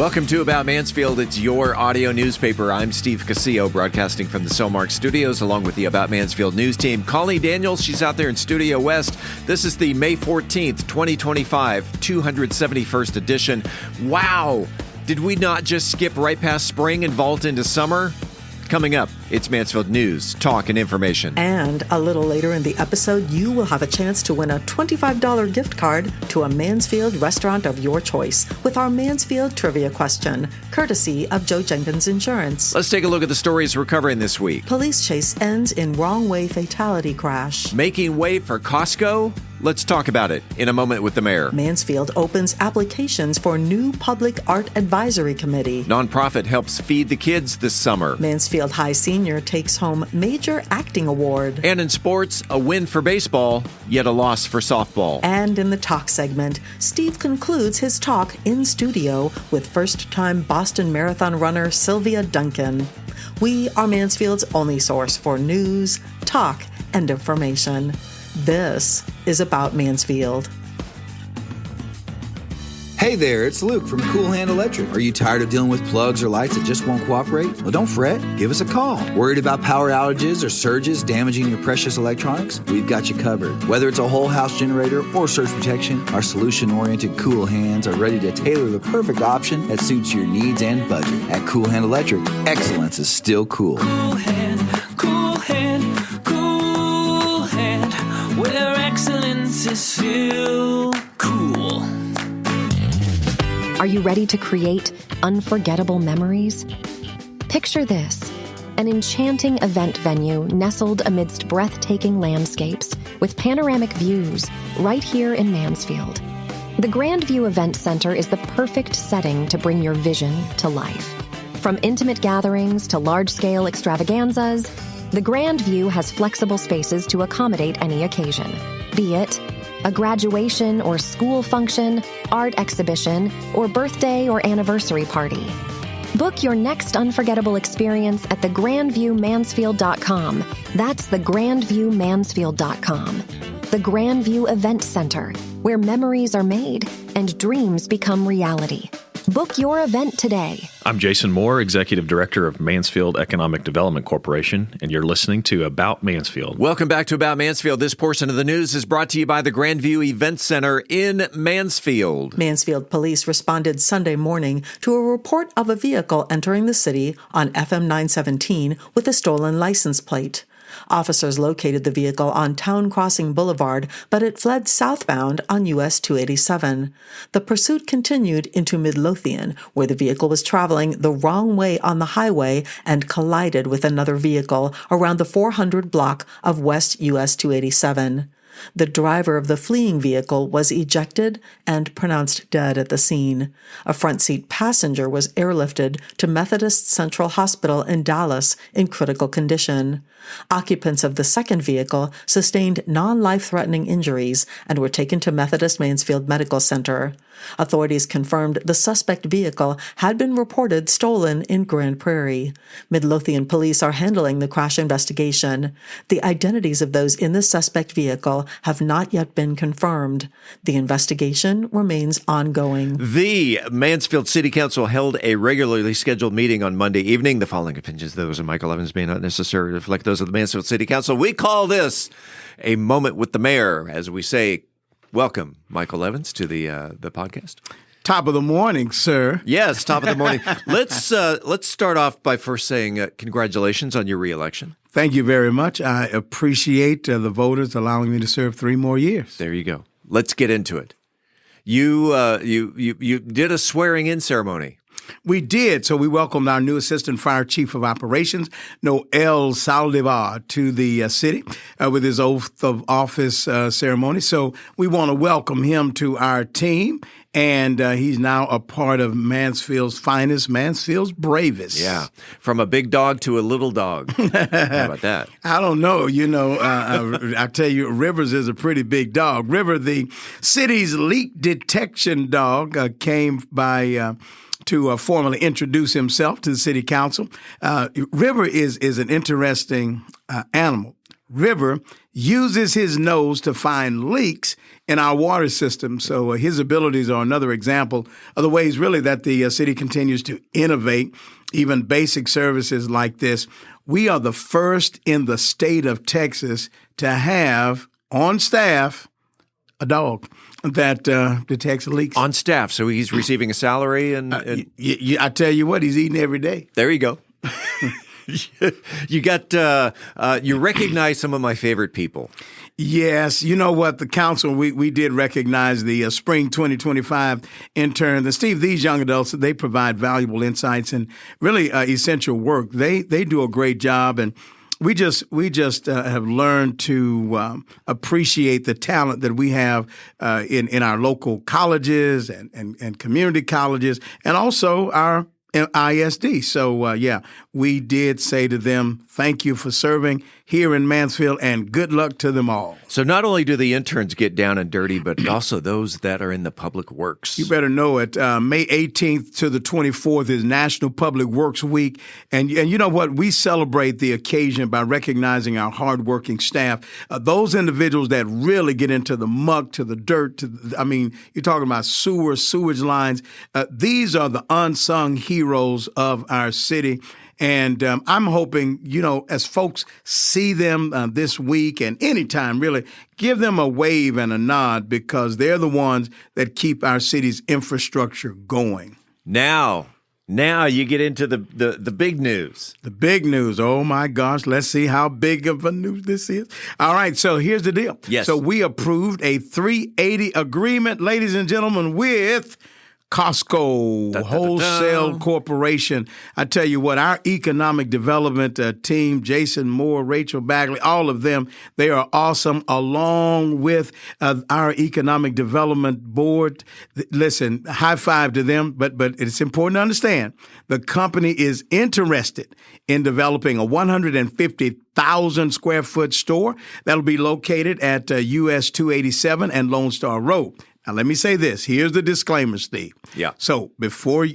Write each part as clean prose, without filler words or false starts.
Welcome to About Mansfield. It's your audio newspaper. I'm Steve Casillo, broadcasting from the Cellmark Studios, along with the About Mansfield news team. Colleen Daniels, she's out there in Studio West. This is the May 14th, 2025, 271st edition. Wow! Did we not just skip right past spring and vault into summer? Coming up, it's Mansfield News, Talk, and Information. And a little later in the episode, you will have a chance to win a $25 gift card to a Mansfield restaurant of your choice with our Mansfield Trivia Question, courtesy of Joe Jenkins Insurance. Let's take a look at the stories we're covering this week. Police chase ends in wrong way fatality crash. Making way for Costco? Let's talk about it in a moment with the mayor. Mansfield opens applications for new Public Art Advisory Committee. Nonprofit helps feed the kids this summer. Mansfield High Senior takes home Major Acting Award. And in sports, a win for baseball, yet a loss for softball. And in the talk segment, Steve concludes his talk in studio with first-time Boston Marathon runner Silvia Duncan. We are Mansfield's only source for news, talk, and information. This is About Mansfield. Hey there, it's Luke from Cool Hand Electric. Are you tired of dealing with plugs or lights that just won't cooperate? Well, don't fret. Give us a call. Worried about power outages or surges damaging your precious electronics? We've got you covered. Whether it's a whole house generator or surge protection, our solution-oriented Cool Hands are ready to tailor the perfect option that suits your needs and budget. At Cool Hand Electric, excellence is still cool. Cool Hand, Cool Hand, Cool Hand, where excellence is still cool. Are you ready to create unforgettable memories? Picture this, an enchanting event venue nestled amidst breathtaking landscapes with panoramic views right here in Mansfield. The Grandview Event Center is the perfect setting to bring your vision to life. From intimate gatherings to large-scale extravaganzas, the Grandview has flexible spaces to accommodate any occasion, be it a graduation or school function, art exhibition, or birthday or anniversary party. Book your next unforgettable experience at thegrandviewmansfield.com. That's thegrandviewmansfield.com. The Grandview Event Center, where memories are made and dreams become reality. Book your event today. I'm Jason Moore, Executive Director of Mansfield Economic Development Corporation, and you're listening to About Mansfield. Welcome back to About Mansfield. This portion of the news is brought to you by the Grandview Event Center in Mansfield. Mansfield police responded Sunday morning to a report of a vehicle entering the city on FM 917 with a stolen license plate. Officers located the vehicle on Town Crossing Boulevard, but it fled southbound on US 287. The pursuit continued into Midlothian, where the vehicle was traveling the wrong way on the highway and collided with another vehicle around the 400 block of West US 287. The driver of the fleeing vehicle was ejected and pronounced dead at the scene. A front seat passenger was airlifted to Methodist Central Hospital in Dallas in critical condition. Occupants of the second vehicle sustained non-life-threatening injuries and were taken to Methodist Mansfield Medical Center. Authorities confirmed the suspect vehicle had been reported stolen in Grand Prairie. Midlothian police are handling the crash investigation. The identities of those in the suspect vehicle have not yet been confirmed. The investigation remains ongoing. The Mansfield City Council held a regularly scheduled meeting on Monday evening. The following opinions, those of Michael Evans, may not necessarily reflect those of the Mansfield City Council. We call this a moment with the mayor, as we say. Welcome, Michael Evans, to the podcast. Top of the morning, sir. Yes, top of the morning. Let's start off by first saying congratulations on your reelection. Thank you very much. I appreciate the voters allowing me to serve 3 more years. There you go. Let's get into it. You did a swearing-in ceremony. We did. So we welcomed our new Assistant Fire Chief of Operations, Noel Saldivar, to the city with his oath of office ceremony. So we want to welcome him to our team. And he's now a part of Mansfield's finest, Mansfield's bravest. Yeah, from a big dog to a little dog. How about that? I don't know. You know, I tell you, Rivers is a pretty big dog. River, the city's leak detection dog, came by to formally introduce himself to the city council. River is an interesting animal. River uses his nose to find leaks in our water system. So his abilities are another example of the ways really that the city continues to innovate, even basic services like this. We are the first in the state of Texas to have on staff a dog that detects leaks. On staff, so he's receiving a salary, and I tell you what, he's eating every day. There you go. You got you recognize some of my favorite people. Yes, you know what? The council, we did recognize the spring 2025 intern. And Steve, these young adults, they provide valuable insights and really essential work. They do a great job, and we just have learned to appreciate the talent that we have in our local colleges and community colleges, and also our ISD. So, we did say to them, thank you for serving here in Mansfield, and good luck to them all. So not only do the interns get down and dirty, but also those that are in the public works. You better know it. May 18th to the 24th is National Public Works Week. And you know what? We celebrate the occasion by recognizing our hardworking staff, those individuals that really get into the muck, to the dirt, you're talking about sewage lines. These are the unsung heroes of our city. And I'm hoping, as folks see them this week and anytime, really, give them a wave and a nod, because they're the ones that keep our city's infrastructure going. Now you get into the big news. The big news. Oh, my gosh. Let's see how big of a news this is. All right. So here's the deal. Yes. So we approved a 380 agreement, ladies and gentlemen, with Costco Wholesale Corporation. I tell you what, our economic development team, Jason Moore, Rachel Bagley, all of them, they are awesome, along with our economic development board. Listen, high five to them, but it's important to understand the company is interested in developing a 150,000 square foot store that'll be located at US 287 and Lone Star Road. Now, let me say this. Here's the disclaimer, Steve. Yeah. So before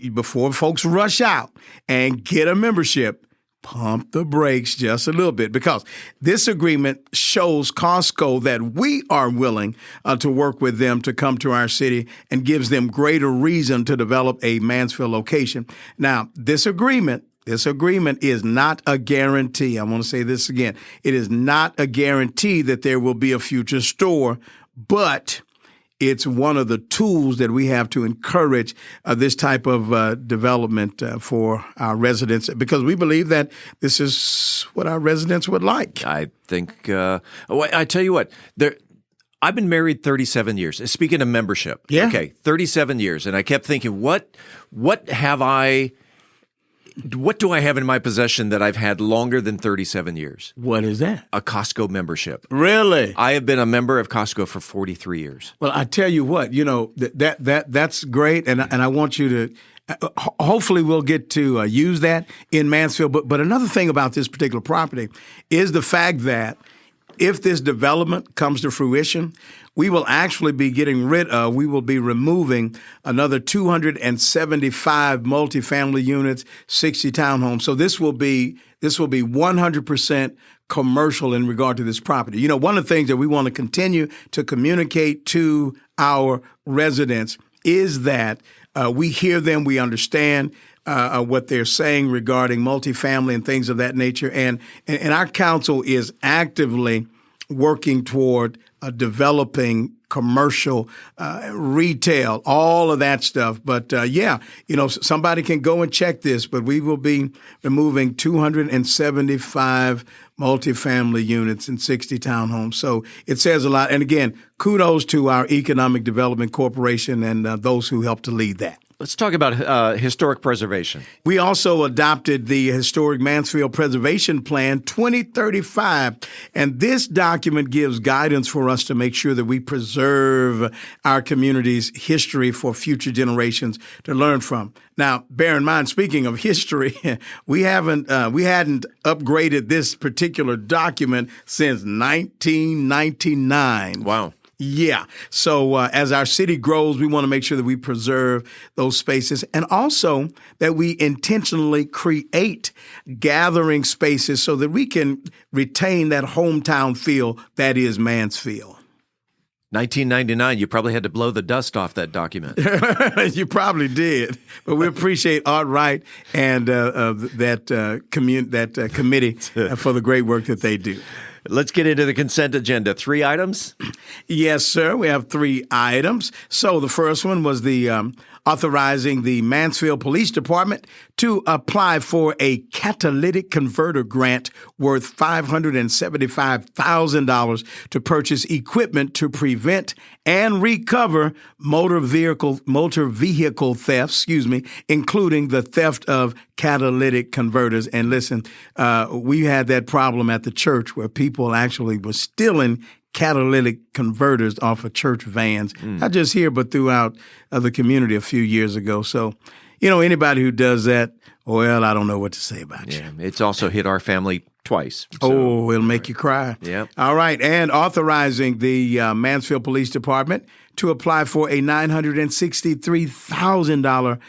folks rush out and get a membership, pump the brakes just a little bit, because this agreement shows Costco that we are willing to work with them to come to our city, and gives them greater reason to develop a Mansfield location. Now, this agreement is not a guarantee. I want to say this again. It is not a guarantee that there will be a future store, but it's one of the tools that we have to encourage this type of development for our residents, because we believe that this is what our residents would like. I think, I tell you what, I've been married 37 years. Speaking of membership, yeah. Okay, 37 years. And I kept thinking, what do I have in my possession that I've had longer than 37 years? What is that? A Costco membership. Really? I have been a member of Costco for 43 years. Well, I tell you what, that's great, and I want you to. Hopefully, we'll get to use that in Mansfield. But another thing about this particular property is the fact that if this development comes to fruition, we will actually be we will be removing another 275 multifamily units, 60 townhomes. So this will be 100% commercial in regard to this property. One of the things that we want to continue to communicate to our residents is that we hear them, we understand what they're saying regarding multifamily and things of that nature. And our council is actively working toward developing commercial, retail, all of that stuff. But somebody can go and check this, but we will be removing 275 multifamily units and 60 townhomes. So it says a lot. And again, kudos to our Economic Development Corporation and those who helped to lead that. Let's talk about historic preservation. We also adopted the Historic Mansfield Preservation Plan 2035, and this document gives guidance for us to make sure that we preserve our community's history for future generations to learn from. Now, bear in mind, speaking of history, we hadn't upgraded this particular document since 1999. Wow. Yeah. So as our city grows, we want to make sure that we preserve those spaces, and also that we intentionally create gathering spaces so that we can retain that hometown feel that is Mansfield. 1999, you probably had to blow the dust off that document. You probably did, but we appreciate Art Wright and that committee for the great work that they do. Let's get into the consent agenda. 3 items? Yes, sir. We have 3 items. So the first one was the authorizing the Mansfield Police Department to apply for a catalytic converter grant worth $575,000 to purchase equipment to prevent and recover motor vehicle thefts, including the theft of catalytic converters. And listen, we had that problem at the church where people actually were stealing catalytic converters off of church vans, not just here, but throughout the community a few years ago. So, anybody who does that, well, I don't know what to say about you. It's also hit our family twice. So, it'll make you cry. Yep. All right. And authorizing the Mansfield Police Department to apply for a $963,000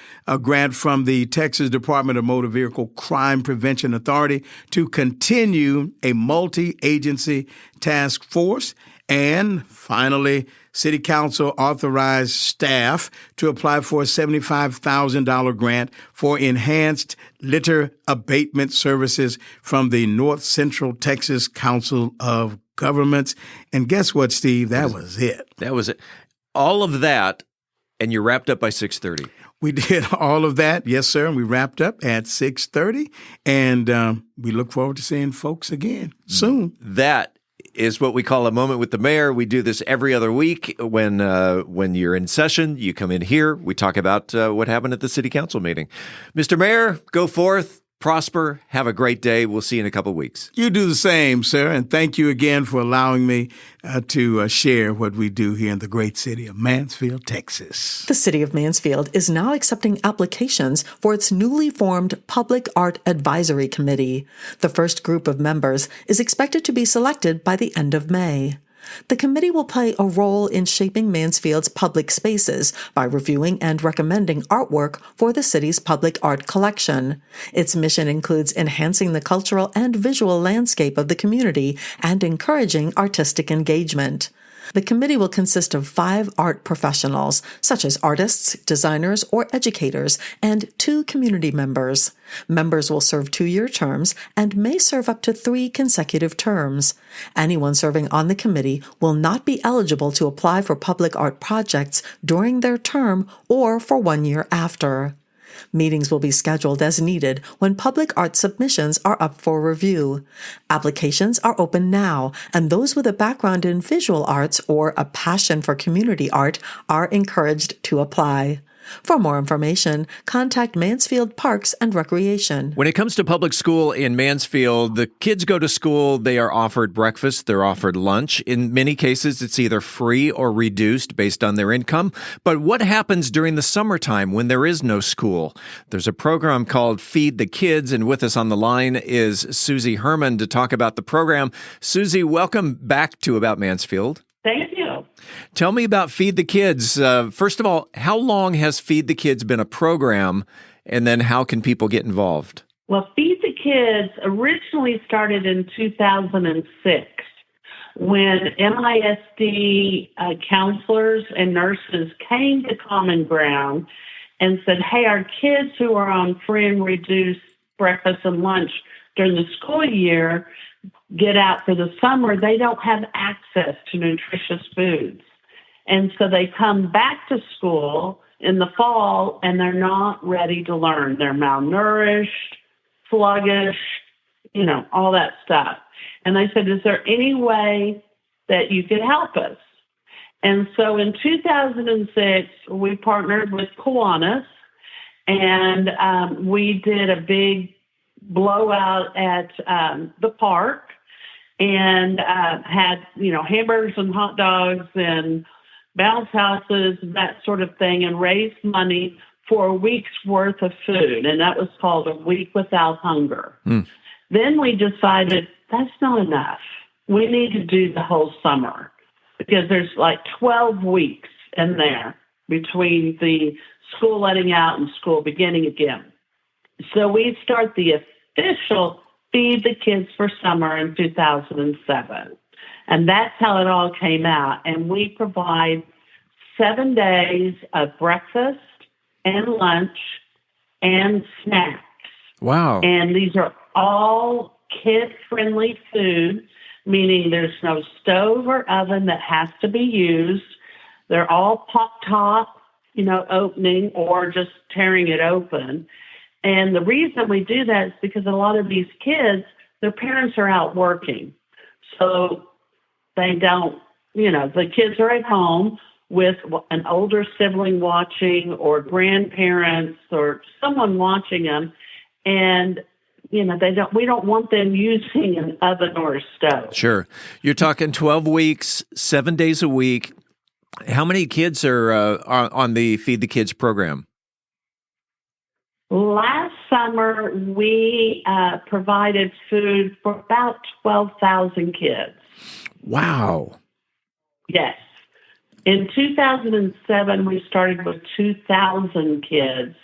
grant from the Texas Department of Motor Vehicle Crime Prevention Authority to continue a multi-agency task force. And finally, City Council authorized staff to apply for a $75,000 grant for enhanced litter abatement services from the North Central Texas Council of Governments. And guess what, Steve? That was it. That was it. All of that, and you're wrapped up by 6:30. We did all of that, yes, sir. And we wrapped up at 6:30, and we look forward to seeing folks again soon. That is what we call a moment with the mayor. We do this every other week. When you're in session, you come in here. We talk about what happened at the city council meeting. Mr. Mayor, go forth. Prosper. Have a great day. We'll see you in a couple of weeks. You do the same, sir. And thank you again for allowing me to share what we do here in the great city of Mansfield, Texas. The City of Mansfield is now accepting applications for its newly formed Public Art Advisory Committee. The first group of members is expected to be selected by the end of May. The committee will play a role in shaping Mansfield's public spaces by reviewing and recommending artwork for the city's public art collection. Its mission includes enhancing the cultural and visual landscape of the community and encouraging artistic engagement. The committee will consist of 5 art professionals, such as artists, designers, or educators, and 2 community members. Members will serve 2-year terms and may serve up to 3 consecutive terms. Anyone serving on the committee will not be eligible to apply for public art projects during their term or for 1 year after. Meetings will be scheduled as needed when public art submissions are up for review. Applications are open now, and those with a background in visual arts or a passion for community art are encouraged to apply. For more information, contact Mansfield Parks and Recreation. When it comes to public school in Mansfield, the kids go to school, they are offered breakfast, they're offered lunch. In many cases, it's either free or reduced based on their income. But what happens during the summertime when there is no school? There's a program called Feed the Kids, and with us on the line is Susie Herman to talk about the program. Susie, welcome back to About Mansfield. Thank you. Tell me about Feed the Kids. First of all, how long has Feed the Kids been a program, and then how can people get involved? Well, Feed the Kids originally started in 2006 when MISD counselors and nurses came to Common Ground and said, hey, our kids who are on free and reduced breakfast and lunch during the school year get out for the summer, they don't have access to nutritious foods. And so they come back to school in the fall and they're not ready to learn. They're malnourished, sluggish, all that stuff. And I said, is there any way that you could help us? And so in 2006, we partnered with Kiwanis and we did a big blowout at the park and had, hamburgers and hot dogs and bounce houses, that sort of thing, and raised money for a week's worth of food. And that was called A Week Without Hunger. Then we decided that's not enough. We need to do the whole summer because there's like 12 weeks in there between the school letting out and school beginning again. So we start the official Feed the Kids for Summer in 2007. And that's how it all came out. And we provide 7 days of breakfast and lunch and snacks. Wow. And these are all kid-friendly food, meaning there's no stove or oven that has to be used. They're all pop-top, opening or just tearing it open. And the reason we do that is because a lot of these kids, their parents are out working. So they don't, the kids are at home with an older sibling watching or grandparents or someone watching them. And, we don't want them using an oven or a stove. Sure. You're talking 12 weeks, 7 days a week. How many kids are on the Feed the Kids program? Last summer, we provided food for about 12,000 kids. Wow. Yes. In 2007, we started with 2,000 kids,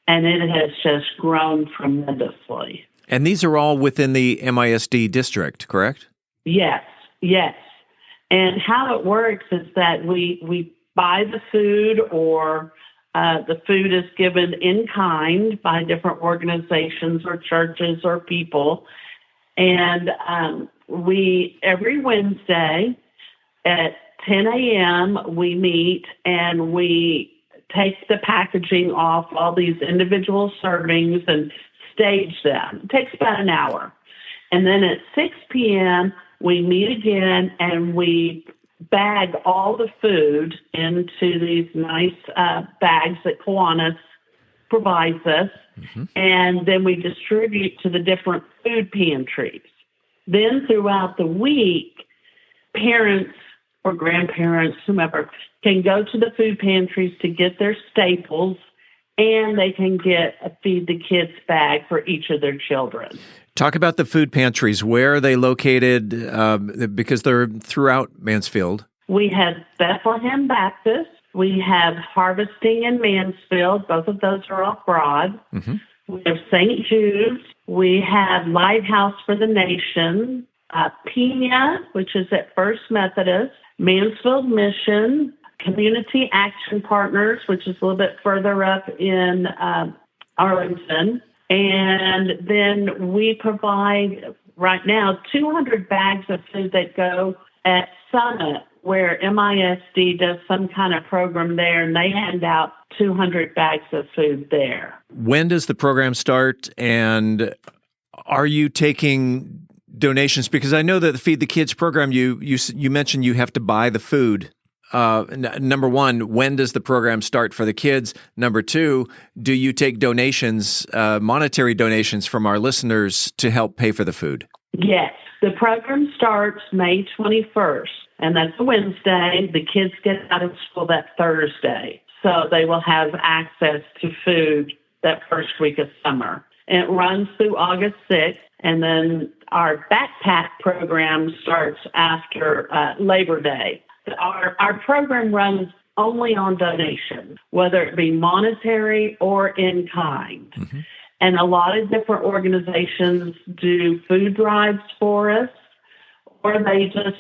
and it has just grown tremendously. And these are all within the MISD district, correct? Yes. And how it works is that we buy the food, or the food is given in kind by different organizations or churches or people. And we, every Wednesday at 10 a.m., we meet and we take the packaging off all these individual servings and stage them. It takes about an hour. And then at 6 p.m., we meet again and we bag all the food into these nice bags that Kiwanis provides us. Mm-hmm. And then we distribute to the different food pantries. Then throughout the week, parents or grandparents, whomever, can go to the food pantries to get their staples, and they can get a Feed the Kids bag for each of their children. Talk about the food pantries. Where are they located? Because they're throughout Mansfield. We have Bethlehem Baptist. We have Harvesting in Mansfield. Both of those are off Broad. Mm-hmm. We have St. Jude's. We have Lighthouse for the Nation. Pina, which is at First Methodist. Mansfield Mission. Community Action Partners, which is a little bit further up in Arlington. And then we provide right now 200 bags of food that go at Summit, where MISD does some kind of program there, and they hand out 200 bags of food there. When does the program start, and are you taking donations? Because I know that the Feed the Kids program, you mentioned you have to buy the food. Number one, when does the program start for the kids? Number two, do you take donations, monetary donations from our listeners to help pay for the food? Yes. The program starts May 21st, and that's a Wednesday. The kids get out of school that Thursday, so they will have access to food that first week of summer. And it runs through August 6th, and then our backpack program starts after Labor Day. Our program runs only on donations, whether it be monetary or in kind. Mm-hmm. And a lot of different organizations do food drives for us, or they just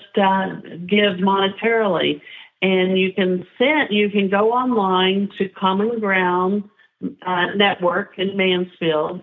give monetarily. And you can go online to Common Ground Network in Mansfield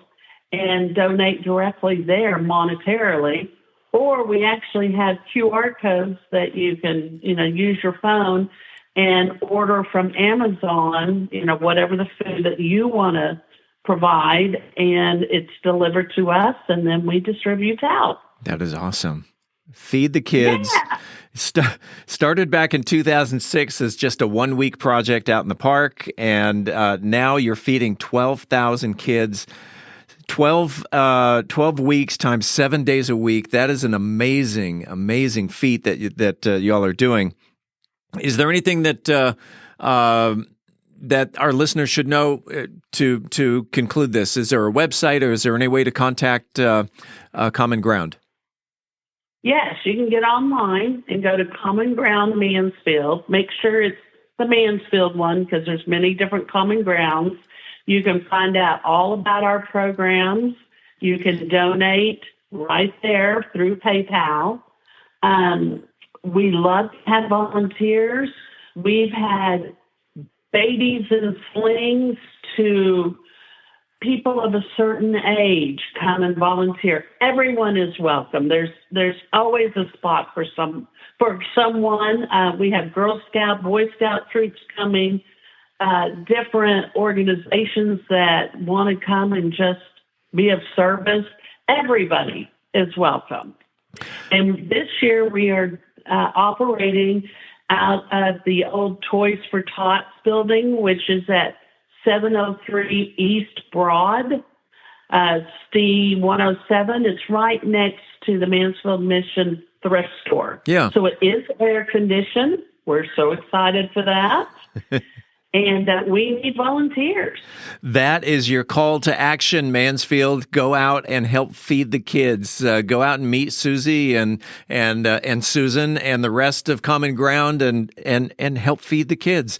and donate directly there monetarily. Or we actually have QR codes that you can, use your phone and order from Amazon, whatever the food that you want to provide, and it's delivered to us, and then we distribute out. That is awesome. Feed the Kids. Yeah. Started back in 2006 as just a 1-week project out in the park, and now you're feeding 12,000 kids. 12 weeks times 7 days a week. That is an amazing, amazing feat that y'all are doing. Is there anything that that our listeners should know to conclude this? Is there a website, or is there any way to contact Common Ground? Yes, you can get online and go to Common Ground Mansfield. Make sure it's the Mansfield one, because there's many different Common Grounds. You can find out all about our programs. You can donate right there through PayPal. We love to have volunteers. We've had babies in slings to people of a certain age come and volunteer. Everyone is welcome. There's always a spot for someone. We have Girl Scout, Boy Scout troops coming, different organizations that want to come and just be of service. Everybody is welcome. And this year we are operating out of the old Toys for Tots building, which is at 703 East Broad, C107. It's right next to the Mansfield Mission thrift store. Yeah. So it is air conditioned. We're so excited for that. And we need volunteers. That is your call to action, Mansfield. Go out and help feed the kids. Go out and meet Susie and Susan and the rest of Common Ground and help feed the kids.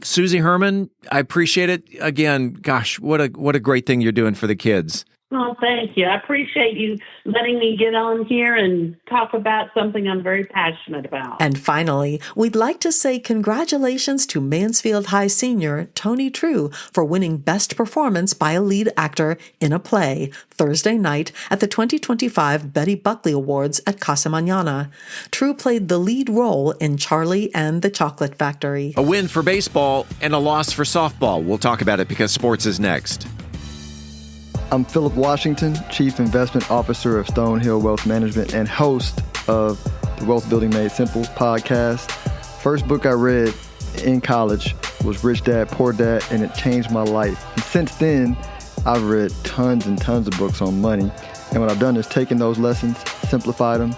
Susie Herman, I appreciate it. Again, gosh, what a great thing you're doing for the kids. Oh, thank you. I appreciate you letting me get on here and talk about something I'm very passionate about. And finally, we'd like to say congratulations to Mansfield High senior Tony True for winning Best Performance by a Lead Actor in a Play Thursday night at the 2025 Betty Buckley Awards at Casa Mañana. True played the lead role in Charlie and the Chocolate Factory. A win for baseball and a loss for softball. We'll talk about it because sports is next. I'm Philip Washington, Chief Investment Officer of Stonehill Wealth Management and host of the Wealth Building Made Simple podcast. First book I read in college was Rich Dad, Poor Dad, and it changed my life. And since then, I've read tons and tons of books on money. And what I've done is taken those lessons, simplified them,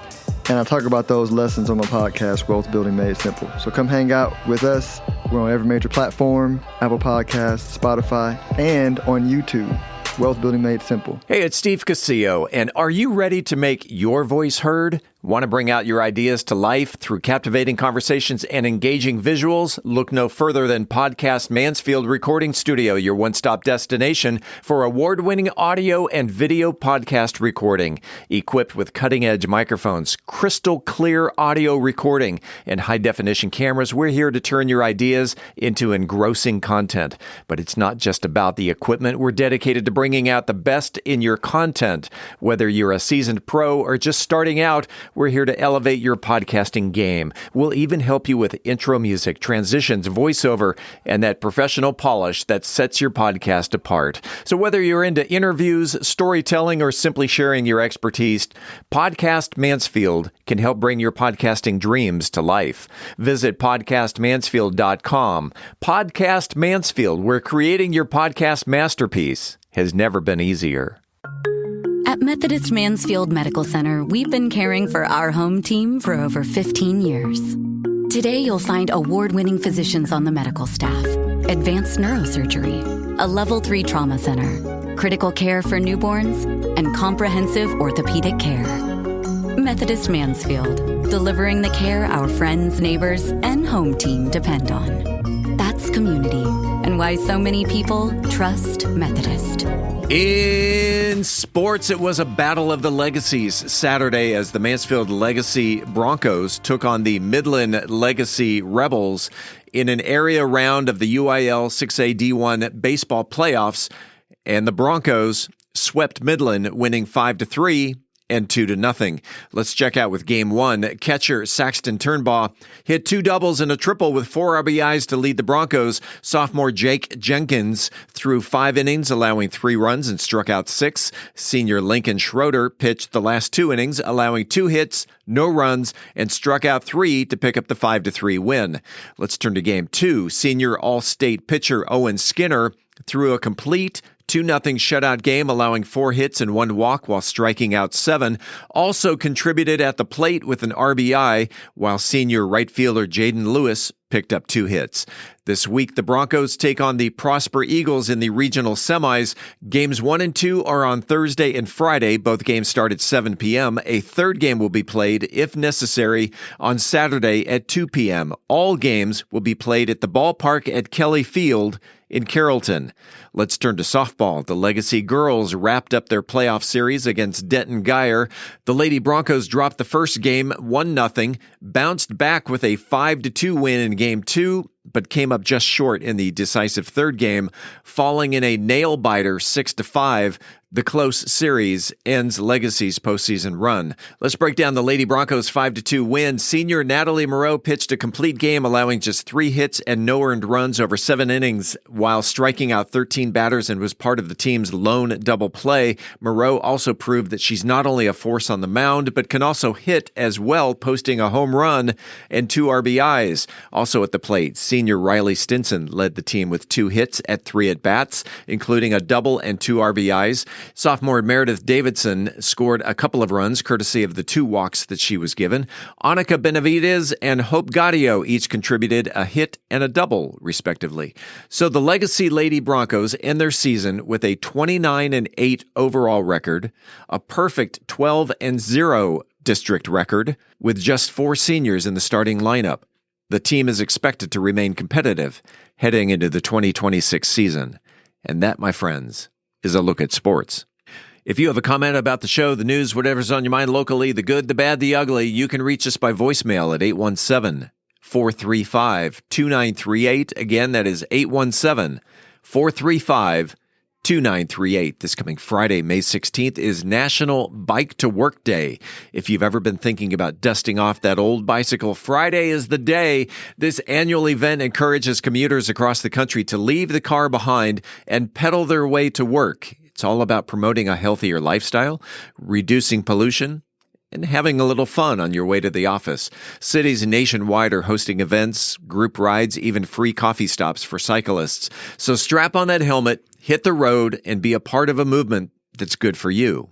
and I talk about those lessons on my podcast, Wealth Building Made Simple. So come hang out with us. We're on every major platform, Apple Podcasts, Spotify, and on YouTube. Wealth Building Made Simple. Hey, it's Steve Casillo, and are you ready to make your voice heard? Want to bring out your ideas to life through captivating conversations and engaging visuals? Look no further than Podcast Mansfield Recording Studio, your one-stop destination for award-winning audio and video podcast recording. Equipped with cutting-edge microphones, crystal clear audio recording, and high-definition cameras, we're here to turn your ideas into engrossing content. But it's not just about the equipment. We're dedicated to bringing out the best in your content. Whether you're a seasoned pro or just starting out, we're here to elevate your podcasting game. We'll even help you with intro music, transitions, voiceover, and that professional polish that sets your podcast apart. So whether you're into interviews, storytelling, or simply sharing your expertise, Podcast Mansfield can help bring your podcasting dreams to life. Visit podcastmansfield.com. Podcast Mansfield, where creating your podcast masterpiece has never been easier. At Methodist Mansfield Medical Center, we've been caring for our home team for over 15 years. Today, you'll find award-winning physicians on the medical staff, advanced neurosurgery, a Level 3 trauma center, critical care for newborns, and comprehensive orthopedic care. Methodist Mansfield, delivering the care our friends, neighbors, and home team depend on. That's community, and why so many people trust Methodist. In sports, it was a battle of the legacies Saturday as the Mansfield Legacy Broncos took on the Midland Legacy Rebels in an area round of the UIL 6A D1 baseball playoffs, and the Broncos swept Midland, winning 5-3 and 2-0. Let's check out with Game 1. Catcher Saxton Turnbaugh hit 2 doubles and a triple with 4 RBIs to lead the Broncos. Sophomore Jake Jenkins threw 5 innings, allowing 3 runs and struck out 6. Senior Lincoln Schroeder pitched the last 2 innings, allowing 2 hits, no runs, and struck out 3 to pick up the 5-3 win. Let's turn to Game 2. Senior All-State pitcher Owen Skinner threw a complete 2-0 shutout game, allowing 4 hits and 1 walk while striking out 7. Also contributed at the plate with an RBI, while senior right fielder Jaden Lewis picked up 2 hits. This week, the Broncos take on the Prosper Eagles in the regional semis. Games 1 and 2 are on Thursday and Friday. Both games start at 7 p.m. A third game will be played, if necessary, on Saturday at 2 p.m. All games will be played at the ballpark at Kelly Field in Carrollton. Let's turn to softball. The Legacy girls wrapped up their playoff series against Denton Guyer. The Lady Broncos dropped the first game 1-0, bounced back with a 5-2 win in Game 2, but came up just short in the decisive third game, falling in a nail-biter 6-5. The close series ends Legacy's postseason run. Let's break down the Lady Broncos' 5-2 win. Senior Natalie Moreau pitched a complete game, allowing just 3 hits and no earned runs over 7 innings, while striking out 13 batters and was part of the team's lone double play. Moreau also proved that she's not only a force on the mound, but can also hit as well, posting a home run and 2 RBIs. Also at the plate, senior Riley Stinson led the team with 2 hits at 3 at-bats, including a double and 2 RBIs. Sophomore Meredith Davidson scored a couple of runs, courtesy of the 2 walks that she was given. Annika Benavides and Hope Gaudio each contributed a hit and a double, respectively. So the Legacy Lady Broncos end their season with a 29-8 overall record, a perfect 12-0 district record, with just 4 seniors in the starting lineup. The team is expected to remain competitive heading into the 2026 season. And that, my friends, is a look at sports. If you have a comment about the show, the news, whatever's on your mind locally, the good, the bad, the ugly, you can reach us by voicemail at 817-435-2938. Again, that is 817-435-2938. This coming Friday, May 16th, is National Bike to Work Day. If you've ever been thinking about dusting off that old bicycle, Friday is the day. This annual event encourages commuters across the country to leave the car behind and pedal their way to work. It's all about promoting a healthier lifestyle, reducing pollution, and having a little fun on your way to the office. Cities nationwide are hosting events, group rides, even free coffee stops for cyclists. So strap on that helmet, hit the road, and be a part of a movement that's good for you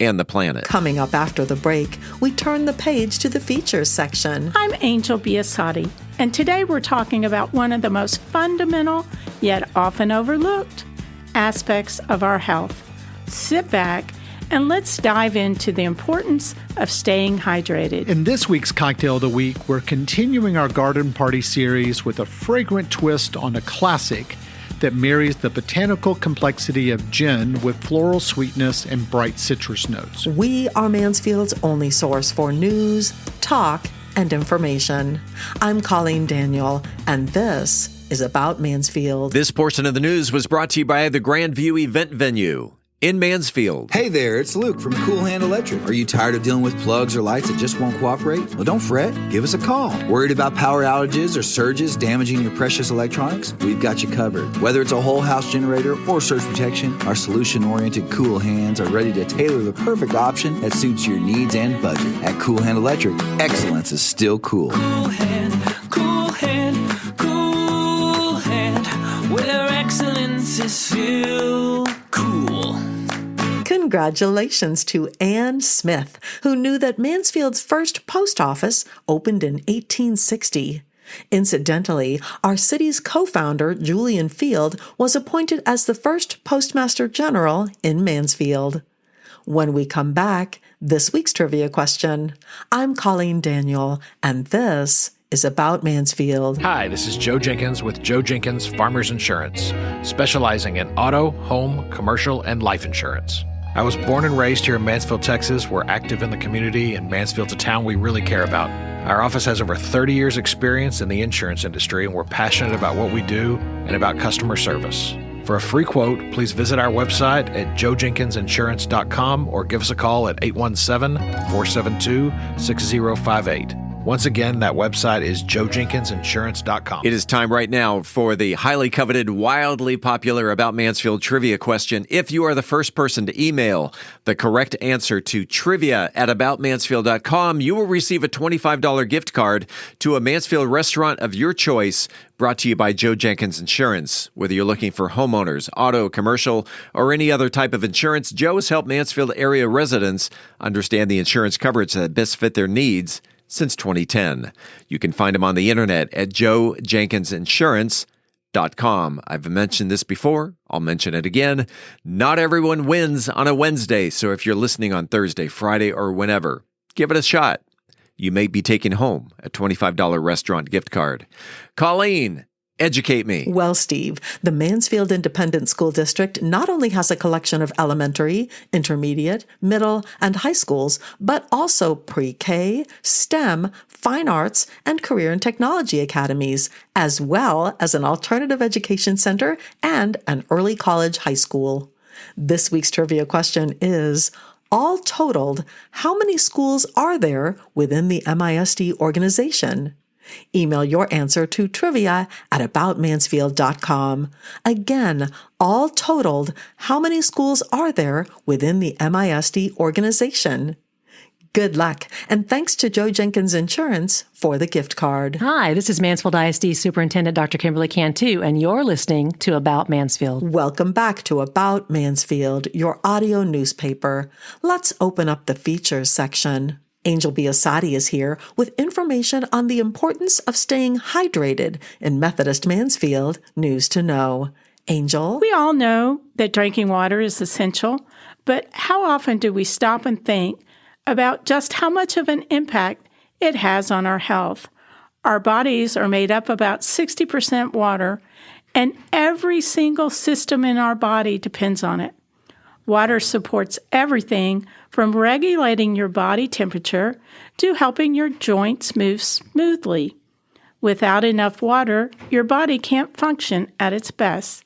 and the planet. Coming up after the break, we turn the page to the features section. I'm Angel Biasatti, and today we're talking about one of the most fundamental, yet often overlooked, aspects of our health. Sit back and let's dive into the importance of staying hydrated. In this week's Cocktail of the Week, we're continuing our garden party series with a fragrant twist on a classic that marries the botanical complexity of gin with floral sweetness and bright citrus notes. We are Mansfield's only source for news, talk, and information. I'm Colleen Daniel, and this is About Mansfield. This portion of the news was brought to you by the Grandview Event Venue in Mansfield. Hey there, it's Luke from Cool Hand Electric. Are you tired of dealing with plugs or lights that just won't cooperate? Well, don't fret. Give us a call. Worried about power outages or surges damaging your precious electronics? We've got you covered. Whether it's a whole house generator or surge protection, our solution-oriented Cool Hands are ready to tailor the perfect option that suits your needs and budget. At Cool Hand Electric, excellence is still cool. Cool hand, cool hand, cool hand, where excellence is still cool. Congratulations to Ann Smith, who knew that Mansfield's first post office opened in 1860. Incidentally, our city's co-founder, Julian Field, was appointed as the first Postmaster General in Mansfield. When we come back, this week's trivia question. I'm Colleen Daniel, and this is About Mansfield. Hi, this is Joe Jenkins with Joe Jenkins Farmers Insurance, specializing in auto, home, commercial, and life insurance. I was born and raised here in Mansfield, Texas. We're active in the community, and Mansfield's a town we really care about. Our office has over 30 years' experience in the insurance industry, and we're passionate about what we do and about customer service. For a free quote, please visit our website at joejenkinsinsurance.com or give us a call at 817-472-6058. Once again, that website is joejenkinsinsurance.com. It is time right now for the highly coveted, wildly popular About Mansfield Trivia Question. If you are the first person to email the correct answer to trivia@aboutmansfield.com, you will receive a $25 gift card to a Mansfield restaurant of your choice, brought to you by Joe Jenkins Insurance. Whether you're looking for homeowners, auto, commercial, or any other type of insurance, Joe has helped Mansfield area residents understand the insurance coverage that best fit their needs since 2010. You can find him on the internet at joejenkinsinsurance.com. I've mentioned this before. I'll mention it again. Not everyone wins on a Wednesday, so if you're listening on Thursday, Friday, or whenever, give it a shot. You may be taking home a $25 restaurant gift card. Colleen, educate me. Well, Steve, the Mansfield Independent School District not only has a collection of elementary, intermediate, middle, and high schools, but also pre-K, STEM, fine arts, and career and technology academies, as well as an alternative education center and an early college high school. This week's trivia question is, all totaled, how many schools are there within the MISD organization? Email your answer to trivia@aboutmansfield.com. Again, all totaled, how many schools are there within the MISD organization? Good luck, and thanks to Joe Jenkins Insurance for the gift card. Hi, this is Mansfield ISD Superintendent Dr. Kimberly Cantu, and you're listening to About Mansfield. Welcome back to About Mansfield, your audio newspaper. Let's open up the features section. Angel Biasatti is here with information on the importance of staying hydrated in Methodist Mansfield News to Know. Angel? We all know that drinking water is essential, but how often do we stop and think about just how much of an impact it has on our health? Our bodies are made up about 60% water, and every single system in our body depends on it. Water supports everything from regulating your body temperature to helping your joints move smoothly. Without enough water, your body can't function at its best.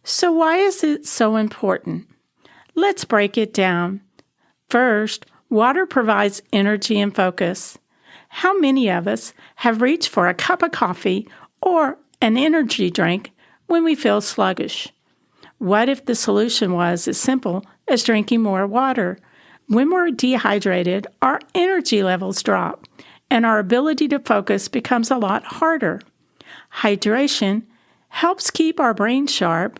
So why is it so important? Let's break it down. First, water provides energy and focus. How many of us have reached for a cup of coffee or an energy drink when we feel sluggish? What if the solution was as simple as drinking more water? When we're dehydrated, our energy levels drop, and our ability to focus becomes a lot harder. Hydration helps keep our brain sharp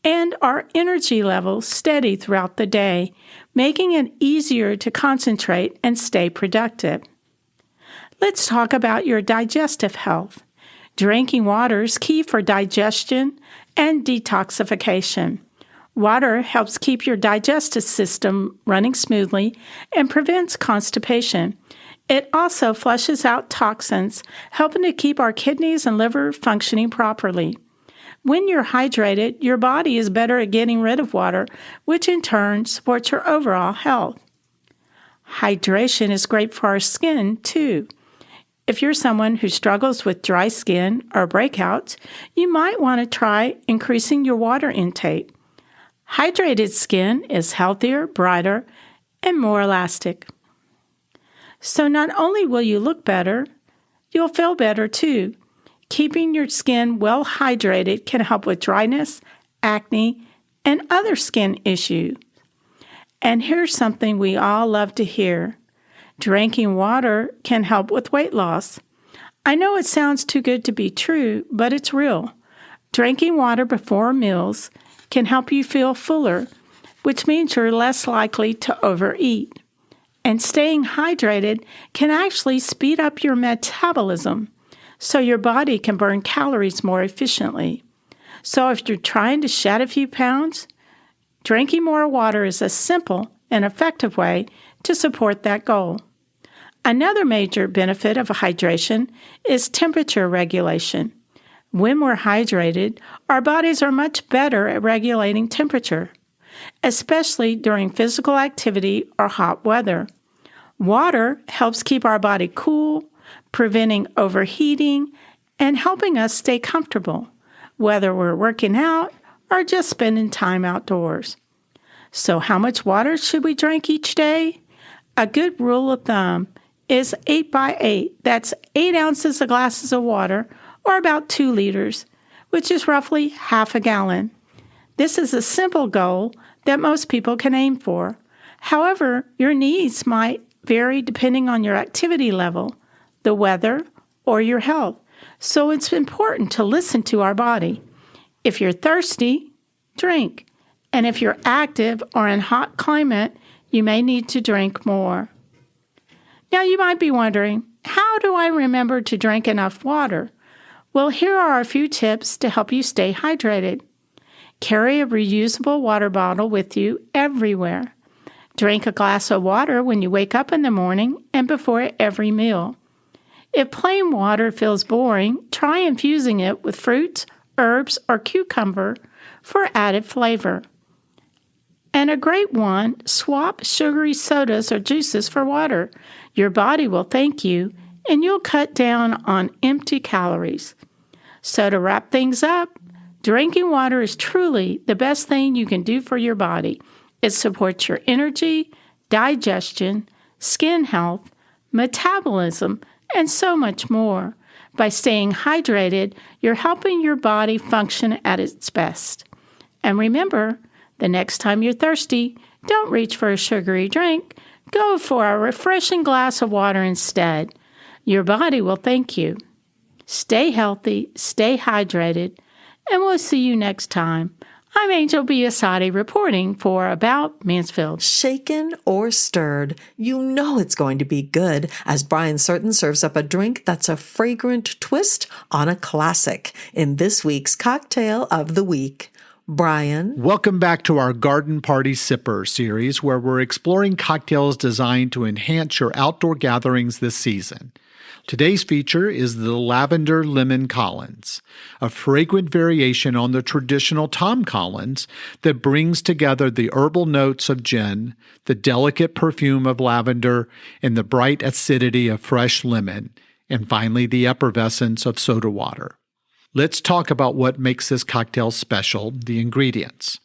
and our energy levels steady throughout the day, making it easier to concentrate and stay productive. Let's talk about your digestive health. Drinking water is key for digestion and detoxification. Water helps keep your digestive system running smoothly and prevents constipation. It also flushes out toxins, helping to keep our kidneys and liver functioning properly. When you're hydrated, your body is better at getting rid of water, which in turn supports your overall health. Hydration is great for our skin, too. If you're someone who struggles with dry skin or breakouts, you might want to try increasing your water intake. Hydrated skin is healthier, brighter, and more elastic. So not only will you look better, you'll feel better too. Keeping your skin well hydrated can help with dryness, acne, and other skin issues. And here's something we all love to hear. Drinking water can help with weight loss. I know it sounds too good to be true, but it's real. Drinking water before meals can help you feel fuller, which means you're less likely to overeat. And staying hydrated can actually speed up your metabolism, so your body can burn calories more efficiently. So if you're trying to shed a few pounds, drinking more water is a simple and effective way to support that goal. Another major benefit of hydration is temperature regulation. When we're hydrated, our bodies are much better at regulating temperature, especially during physical activity or hot weather. Water helps keep our body cool, preventing overheating, and helping us stay comfortable, whether we're working out or just spending time outdoors. So how much water should we drink each day? A good rule of thumb is 8 by 8. That's 8 ounces of glasses of water, or about 2 liters, which is roughly half a gallon. This is a simple goal that most people can aim for. However, your needs might vary depending on your activity level, the weather, or your health. So it's important to listen to our body. If you're thirsty, drink. And if you're active or in hot climate, you may need to drink more. Now you might be wondering, How do I remember to drink enough water? Well, here are a few tips to help you stay hydrated. Carry a reusable water bottle with you everywhere. Drink a glass of water when you wake up in the morning and before every meal. If plain water feels boring, try infusing it with fruits, herbs, or cucumber for added flavor. And a great one, swap sugary sodas or juices for water. Your body will thank you, and you'll cut down on empty calories. So to wrap things up, drinking water is truly the best thing you can do for your body. It supports your energy, digestion, skin health, metabolism, and so much more. By staying hydrated, you're helping your body function at its best. And remember, the next time you're thirsty, don't reach for a sugary drink. Go for a refreshing glass of water instead. Your body will thank you. Stay healthy, stay hydrated, and we'll see you next time. I'm Angel Biasatti reporting for About Mansfield. Shaken or stirred, you know it's going to be good as Brian Certain serves up a drink that's a fragrant twist on a classic in this week's Cocktail of the Week. Brian. Welcome back to our Garden Party Sipper series, where we're exploring cocktails designed to enhance your outdoor gatherings this season. Today's feature is the Lavender Lemon Collins, a fragrant variation on the traditional Tom Collins that brings together the herbal notes of gin, the delicate perfume of lavender, and the bright acidity of fresh lemon, and finally the effervescence of soda water. Let's talk about what makes this cocktail special, the ingredients.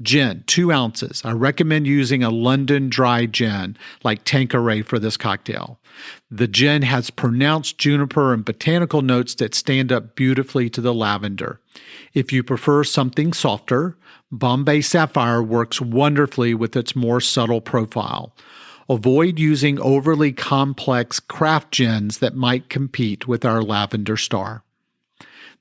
Gin, 2 ounces. I recommend using a London dry gin like Tanqueray for this cocktail. The gin has pronounced juniper and botanical notes that stand up beautifully to the lavender. If you prefer something softer, Bombay Sapphire works wonderfully with its more subtle profile. Avoid using overly complex craft gins that might compete with our Lavender Star.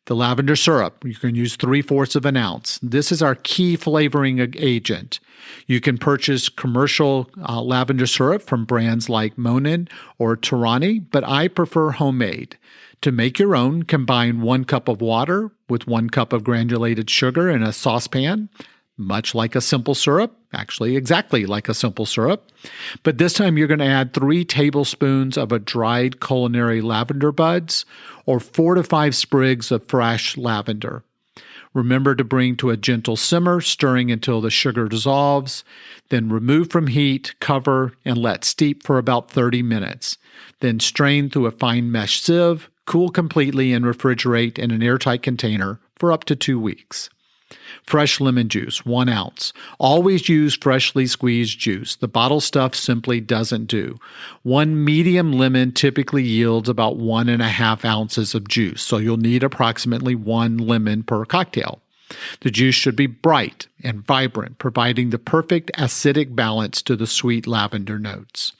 The lavender syrup, you can use 3/4 of an ounce. This is our key flavoring agent. You can purchase commercial lavender syrup from brands like Monin or Torani, but I prefer homemade. To make your own, combine 1 cup of water with 1 cup of granulated sugar in a saucepan, much like a simple syrup, actually exactly like a simple syrup. But this time you're going to add 3 tablespoons of a dried culinary lavender buds or 4 to 5 sprigs of fresh lavender. Remember to bring to a gentle simmer, stirring until the sugar dissolves. Then remove from heat, cover, and let steep for about 30 minutes. Then strain through a fine mesh sieve, cool completely, and refrigerate in an airtight container for up to 2 weeks. Fresh lemon juice, 1 ounce. Always use freshly squeezed juice. The bottle stuff simply doesn't do. 1 medium lemon typically yields about 1.5 ounces of juice, so you'll need approximately 1 lemon per cocktail. The juice should be bright and vibrant, providing the perfect acidic balance to the sweet lavender notes.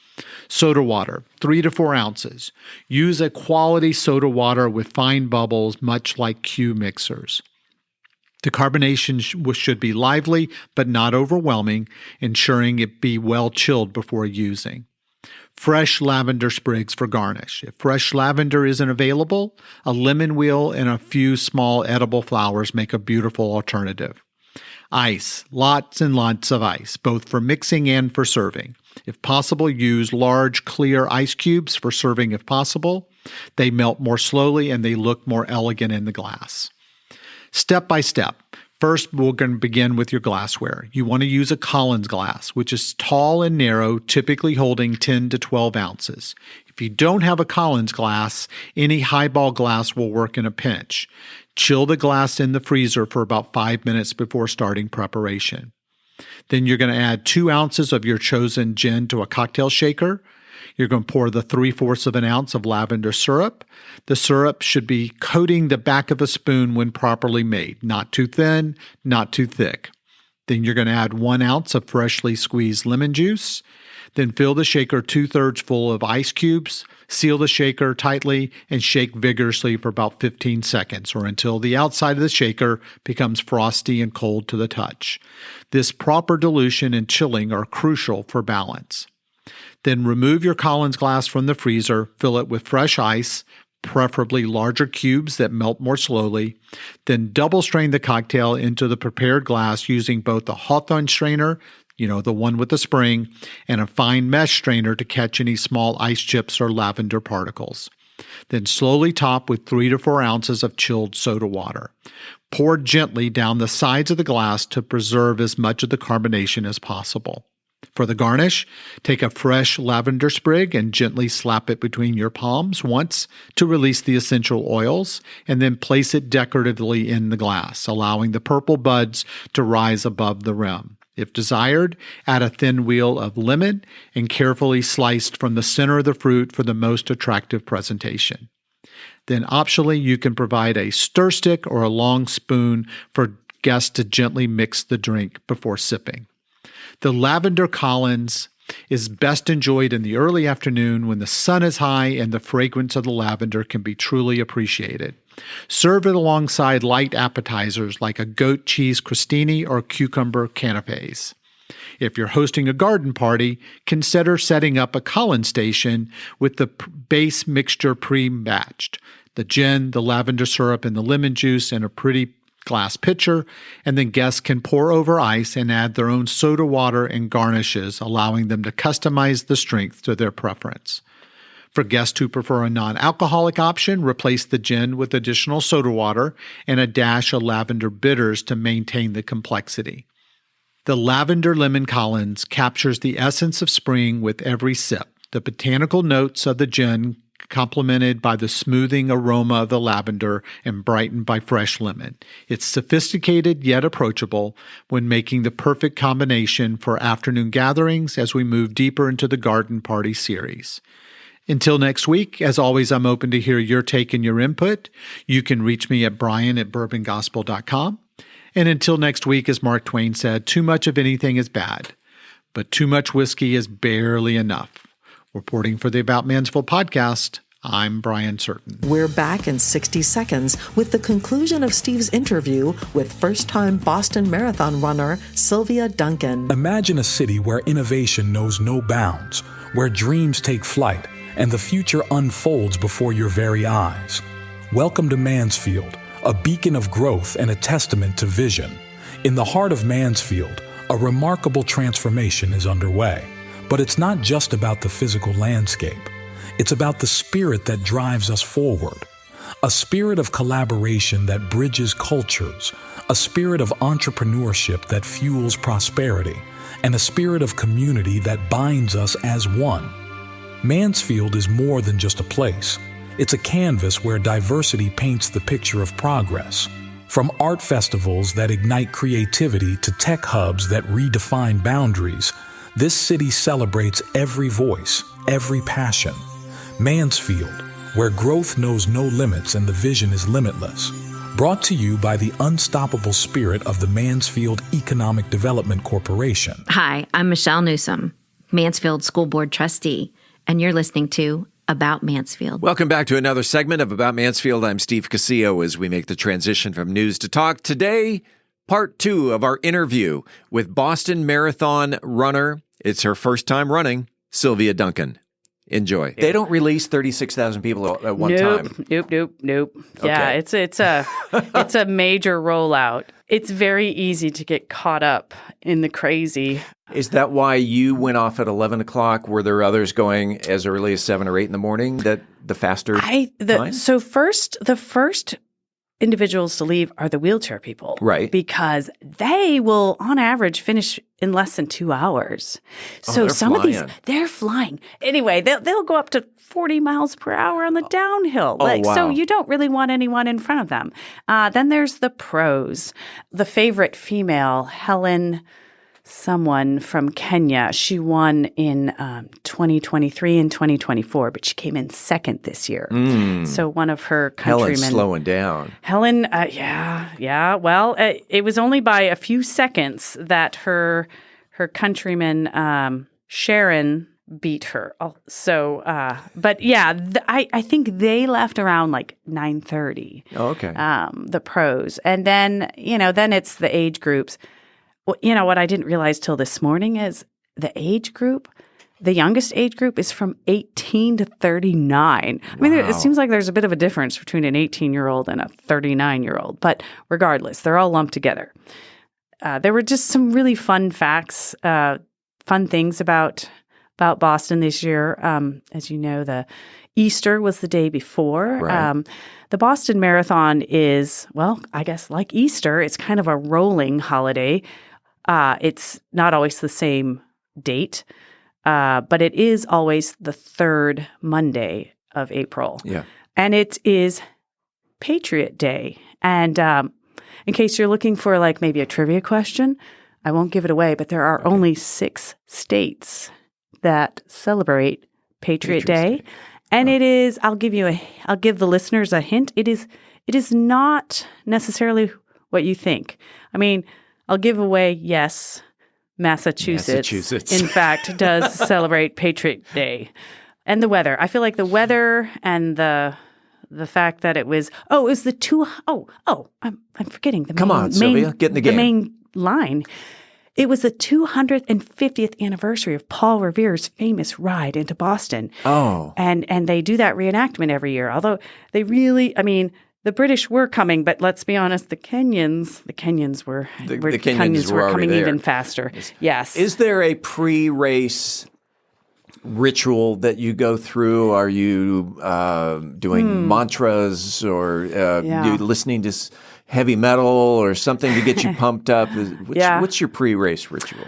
Soda water, 3 to 4 ounces. Use a quality soda water with fine bubbles, much like Q mixers. The carbonation should be lively but not overwhelming, ensuring it be well chilled before using. Fresh lavender sprigs for garnish. If fresh lavender isn't available, a lemon wheel and a few small edible flowers make a beautiful alternative. Ice, lots and lots of ice, both for mixing and for serving. If possible, use large clear ice cubes for serving if possible. They melt more slowly and they look more elegant in the glass. Step by step. First, we're going to begin with your glassware. You want to use a Collins glass, which is tall and narrow, typically holding 10 to 12 ounces. If you don't have a Collins glass, any highball glass will work in a pinch. Chill the glass in the freezer for about 5 minutes before starting preparation. Then you're going to add 2 ounces of your chosen gin to a cocktail shaker. You're going to pour the 3/4 of an ounce of lavender syrup. The syrup should be coating the back of a spoon when properly made, not too thin, not too thick. Then you're going to add 1 ounce of freshly squeezed lemon juice. Then fill the shaker 2/3 full of ice cubes. Seal the shaker tightly and shake vigorously for about 15 seconds or until the outside of the shaker becomes frosty and cold to the touch. This proper dilution and chilling are crucial for balance. Then remove your Collins glass from the freezer, fill it with fresh ice, preferably larger cubes that melt more slowly. Then double strain the cocktail into the prepared glass using both a Hawthorne strainer, the one with the spring, and a fine mesh strainer to catch any small ice chips or lavender particles. Then slowly top with 3 to 4 ounces of chilled soda water. Pour gently down the sides of the glass to preserve as much of the carbonation as possible. For the garnish, take a fresh lavender sprig and gently slap it between your palms once to release the essential oils, and then place it decoratively in the glass, allowing the purple buds to rise above the rim. If desired, add a thin wheel of lemon and carefully sliced from the center of the fruit for the most attractive presentation. Then optionally, you can provide a stir stick or a long spoon for guests to gently mix the drink before sipping. The lavender Collins is best enjoyed in the early afternoon when the sun is high and the fragrance of the lavender can be truly appreciated. Serve it alongside light appetizers like a goat cheese crostini or cucumber canapes. If you're hosting a garden party, consider setting up a Collins station with the base mixture pre-batched. The gin, the lavender syrup, and the lemon juice in a pretty glass pitcher, and then guests can pour over ice and add their own soda water and garnishes, allowing them to customize the strength to their preference. For guests who prefer a non-alcoholic option, replace the gin with additional soda water and a dash of lavender bitters to maintain the complexity. The Lavender Lemon Collins captures the essence of spring with every sip. The botanical notes of the gin complemented by the smoothing aroma of the lavender and brightened by fresh lemon. It's sophisticated yet approachable when making the perfect combination for afternoon gatherings as we move deeper into the garden party series. Until next week, as always, I'm open to hear your take and your input. You can reach me at brian@bourbongospel.com. And until next week, as Mark Twain said, too much of anything is bad, but too much whiskey is barely enough. Reporting for the About Mansfield podcast, I'm Brian Certain. We're back in 60 seconds with the conclusion of Steve's interview with first-time Boston Marathon runner Silvia Duncan. Imagine a city where innovation knows no bounds, where dreams take flight, and the future unfolds before your very eyes. Welcome to Mansfield, a beacon of growth and a testament to vision. In the heart of Mansfield, a remarkable transformation is underway. But it's not just about the physical landscape. It's about the spirit that drives us forward. A spirit of collaboration that bridges cultures, a spirit of entrepreneurship that fuels prosperity, and a spirit of community that binds us as one. Mansfield is more than just a place. It's a canvas where diversity paints the picture of progress. From art festivals that ignite creativity to tech hubs that redefine boundaries, this city celebrates every voice, every passion. Mansfield, where growth knows no limits and the vision is limitless. Brought to you by the unstoppable spirit of the Mansfield Economic Development Corporation. Hi, I'm Michelle Newsom, Mansfield School Board Trustee, and you're listening to About Mansfield. Welcome back to another segment of About Mansfield. I'm Steve Casillo as we make the transition from news to talk. Today, part 2 of our interview with Boston Marathon runner. It's her first time running, Silvia Duncan. Enjoy. They don't release 36,000 people at one time. Nope. Okay. Yeah, it's a major rollout. It's very easy to get caught up in the crazy. Is that why you went off at 11 o'clock? Were there others going as early as 7 or 8 in the morning, that the faster time? So the first individuals to leave are the wheelchair people. Right. Because they will, on average, finish in less than 2 hours. So some of these, they're flying. Anyway, they'll go up to 40 miles per hour on the downhill. Wow. So you don't really want anyone in front of them. Then there's the pros. The favorite female, Helen someone from Kenya. She won in 2023 and 2024, but she came in second this year. So one of her countrymen. Helen's slowing down. Helen, yeah. Well, it was only by a few seconds that her countryman Sharon beat her. So, but yeah, I think they left around like 9:30. Oh, okay. The pros, and then then it's the age groups. Well, what I didn't realize till this morning is the age group The youngest age group is from 18 to 39. I mean, it seems like there's a bit of a difference between an 18-year-old and a 39-year-old. But regardless, they're all lumped together. There were just some really fun facts, fun things about Boston this year. As you know, the Easter was the day before. Right. The Boston Marathon is, well, I guess like Easter, it's kind of a rolling holiday. It's not always the same date. But it is always the third Monday of April. Yeah. And it is Patriot Day. And in case you're looking for like maybe a trivia question, I won't give it away, but there are only 6 states that celebrate Patriot Day. And it is, I'll give the listeners a hint. It is not necessarily what you think. I mean, I'll give away, yes, Massachusetts, in fact, does celebrate Patriot Day. And the weather. I feel like the weather and the fact that it was I'm forgetting the Come on, Silvia, get in the game. The main line. It was the 250th anniversary of Paul Revere's famous ride into Boston. Oh. And they do that reenactment every year. Although they really, I mean, the British were coming, but let's be honest, the Kenyans were coming there. even faster. Yes. Is there a pre-race ritual that you go through? Are you doing mantras or you listening to heavy metal or something to get you pumped up? What's your pre-race ritual?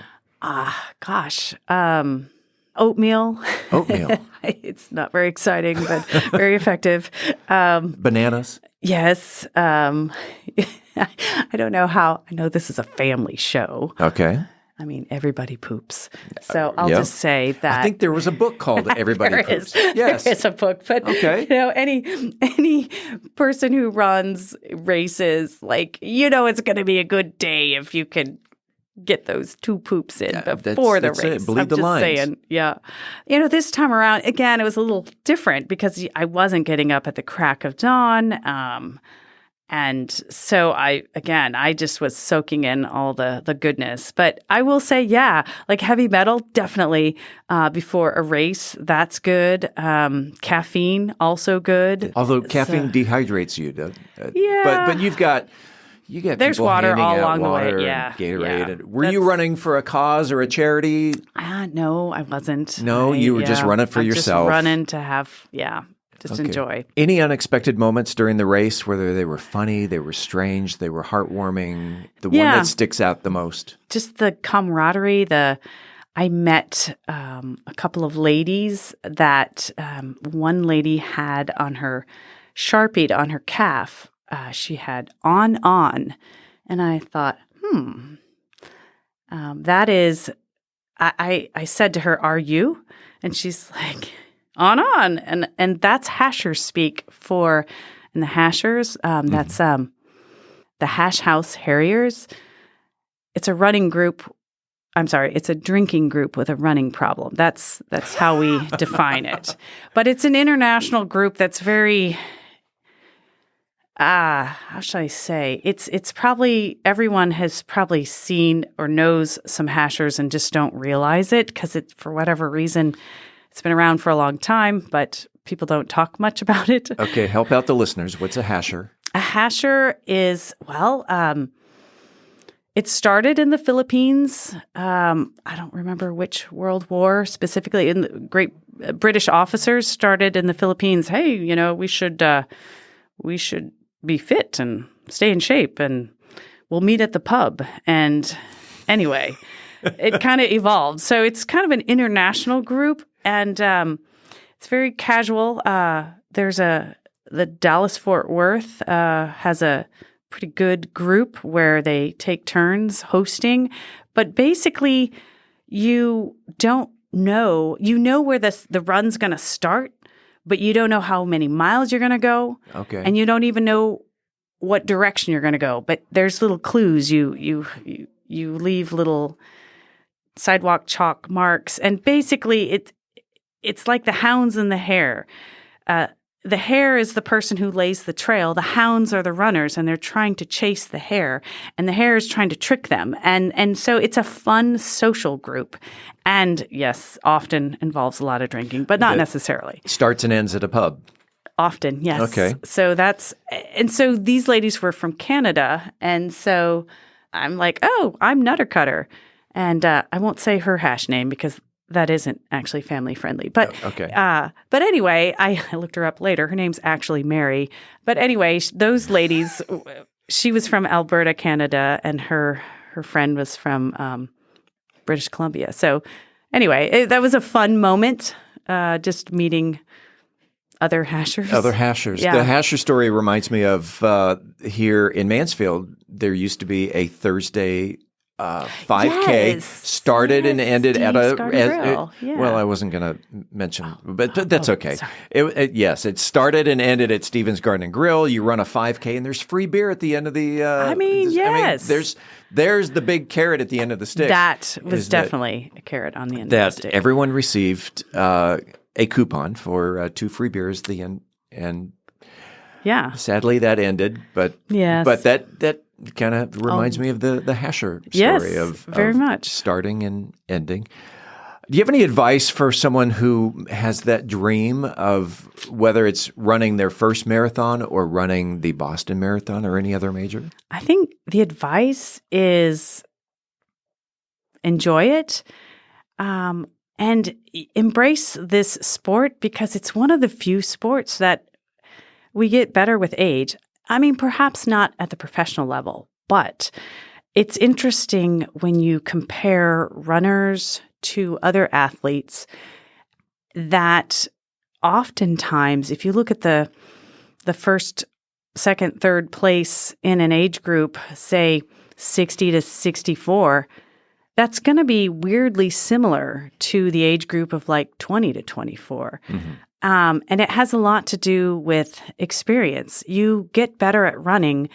Oatmeal. Oatmeal. It's not very exciting, but very effective. Bananas. Yes. I don't know how. I know this is a family show. Okay. I mean, everybody poops. So I'll just say that. I think there was a book called Everybody Poops. Yes. There is a book. But, any person who runs races, it's going to be a good day if you can get those 2 poops in before the race. It. Believe the lines. Saying, yeah. This time around, again, it was a little different because I wasn't getting up at the crack of dawn. And so I just was soaking in all the goodness. But I will say, like heavy metal, definitely before a race, that's good. Caffeine, also good. Although caffeine dehydrates you. But you've got there's people water handing all out along water the way. Yeah. Gatorade. Yeah. Were you running for a cause or a charity? No, I wasn't. No, you were just running for yourself. Just running to have, enjoy. Any unexpected moments during the race, whether they were funny, they were strange, they were heartwarming, the one that sticks out the most? Just the camaraderie, I met a couple of ladies that one lady had on her, Sharpied on her calf, she had on, and I thought, that is, I said to her, "Are you?" And she's like, on, and that's Hasher speak for, and the Hashers, that's the Hash House Harriers. It's a running group. I'm sorry, it's a drinking group with a running problem. That's how we define it. But it's an international group that's very. How should I say? It's probably everyone has probably seen or knows some hashers and just don't realize it because for whatever reason, it's been around for a long time, but people don't talk much about it. Okay, help out the listeners. What's a hasher? A hasher is, it started in the Philippines. I don't remember which World War specifically. In the great British officers started in the Philippines. Hey, we should be fit and stay in shape, and we'll meet at the pub. And anyway, it kind of evolved. So it's kind of an international group, and it's very casual. The Dallas-Fort Worth has a pretty good group where they take turns hosting. But basically, you don't know. You know where the run's going to start, but you don't know how many miles you're going to go. Okay. And you don't even know what direction you're going to go. But there's little clues. You leave little sidewalk chalk marks. And basically, it's like the hounds and the hare. the hare is the person who lays the trail. The hounds are the runners, and they're trying to chase the hare, and the hare is trying to trick them. And so it's a fun social group. And yes, often involves a lot of drinking, but not necessarily. Starts and ends at a pub. Often, yes. Okay. So so these ladies were from Canada, and so I'm like, oh, I'm Nutter Cutter. And I won't say her hash name because that isn't actually family friendly. But okay. But anyway, I looked her up later. Her name's actually Mary. But anyway, those ladies, she was from Alberta, Canada, and her friend was from British Columbia. So anyway, that was a fun moment, just meeting other hashers. Yeah. The hasher story reminds me of here in Mansfield, there used to be a Thursday 5K started and ended at a grill. Well, I wasn't going to mention, but that's okay. It started and ended at Stevens Garden and Grill. You run a 5K and there's free beer at the end of the. Yes. There's the big carrot at the end of the stick. That was definitely a carrot on the end of the stick. That everyone received a coupon for 2 free beers at the end, and sadly that ended. But that kind of reminds me of the hasher story of very much starting and ending. Do you have any advice for someone who has that dream of whether it's running their first marathon or running the Boston Marathon or any other major? I think the advice is enjoy it and embrace this sport because it's one of the few sports that we get better with age. I mean, perhaps not at the professional level, but it's interesting when you compare runners to other athletes that oftentimes, if you look at the first, second, third place in an age group, say 60 to 64, that's going to be weirdly similar to the age group of like 20 to 24. Mm-hmm. And it has a lot to do with experience. You get better at running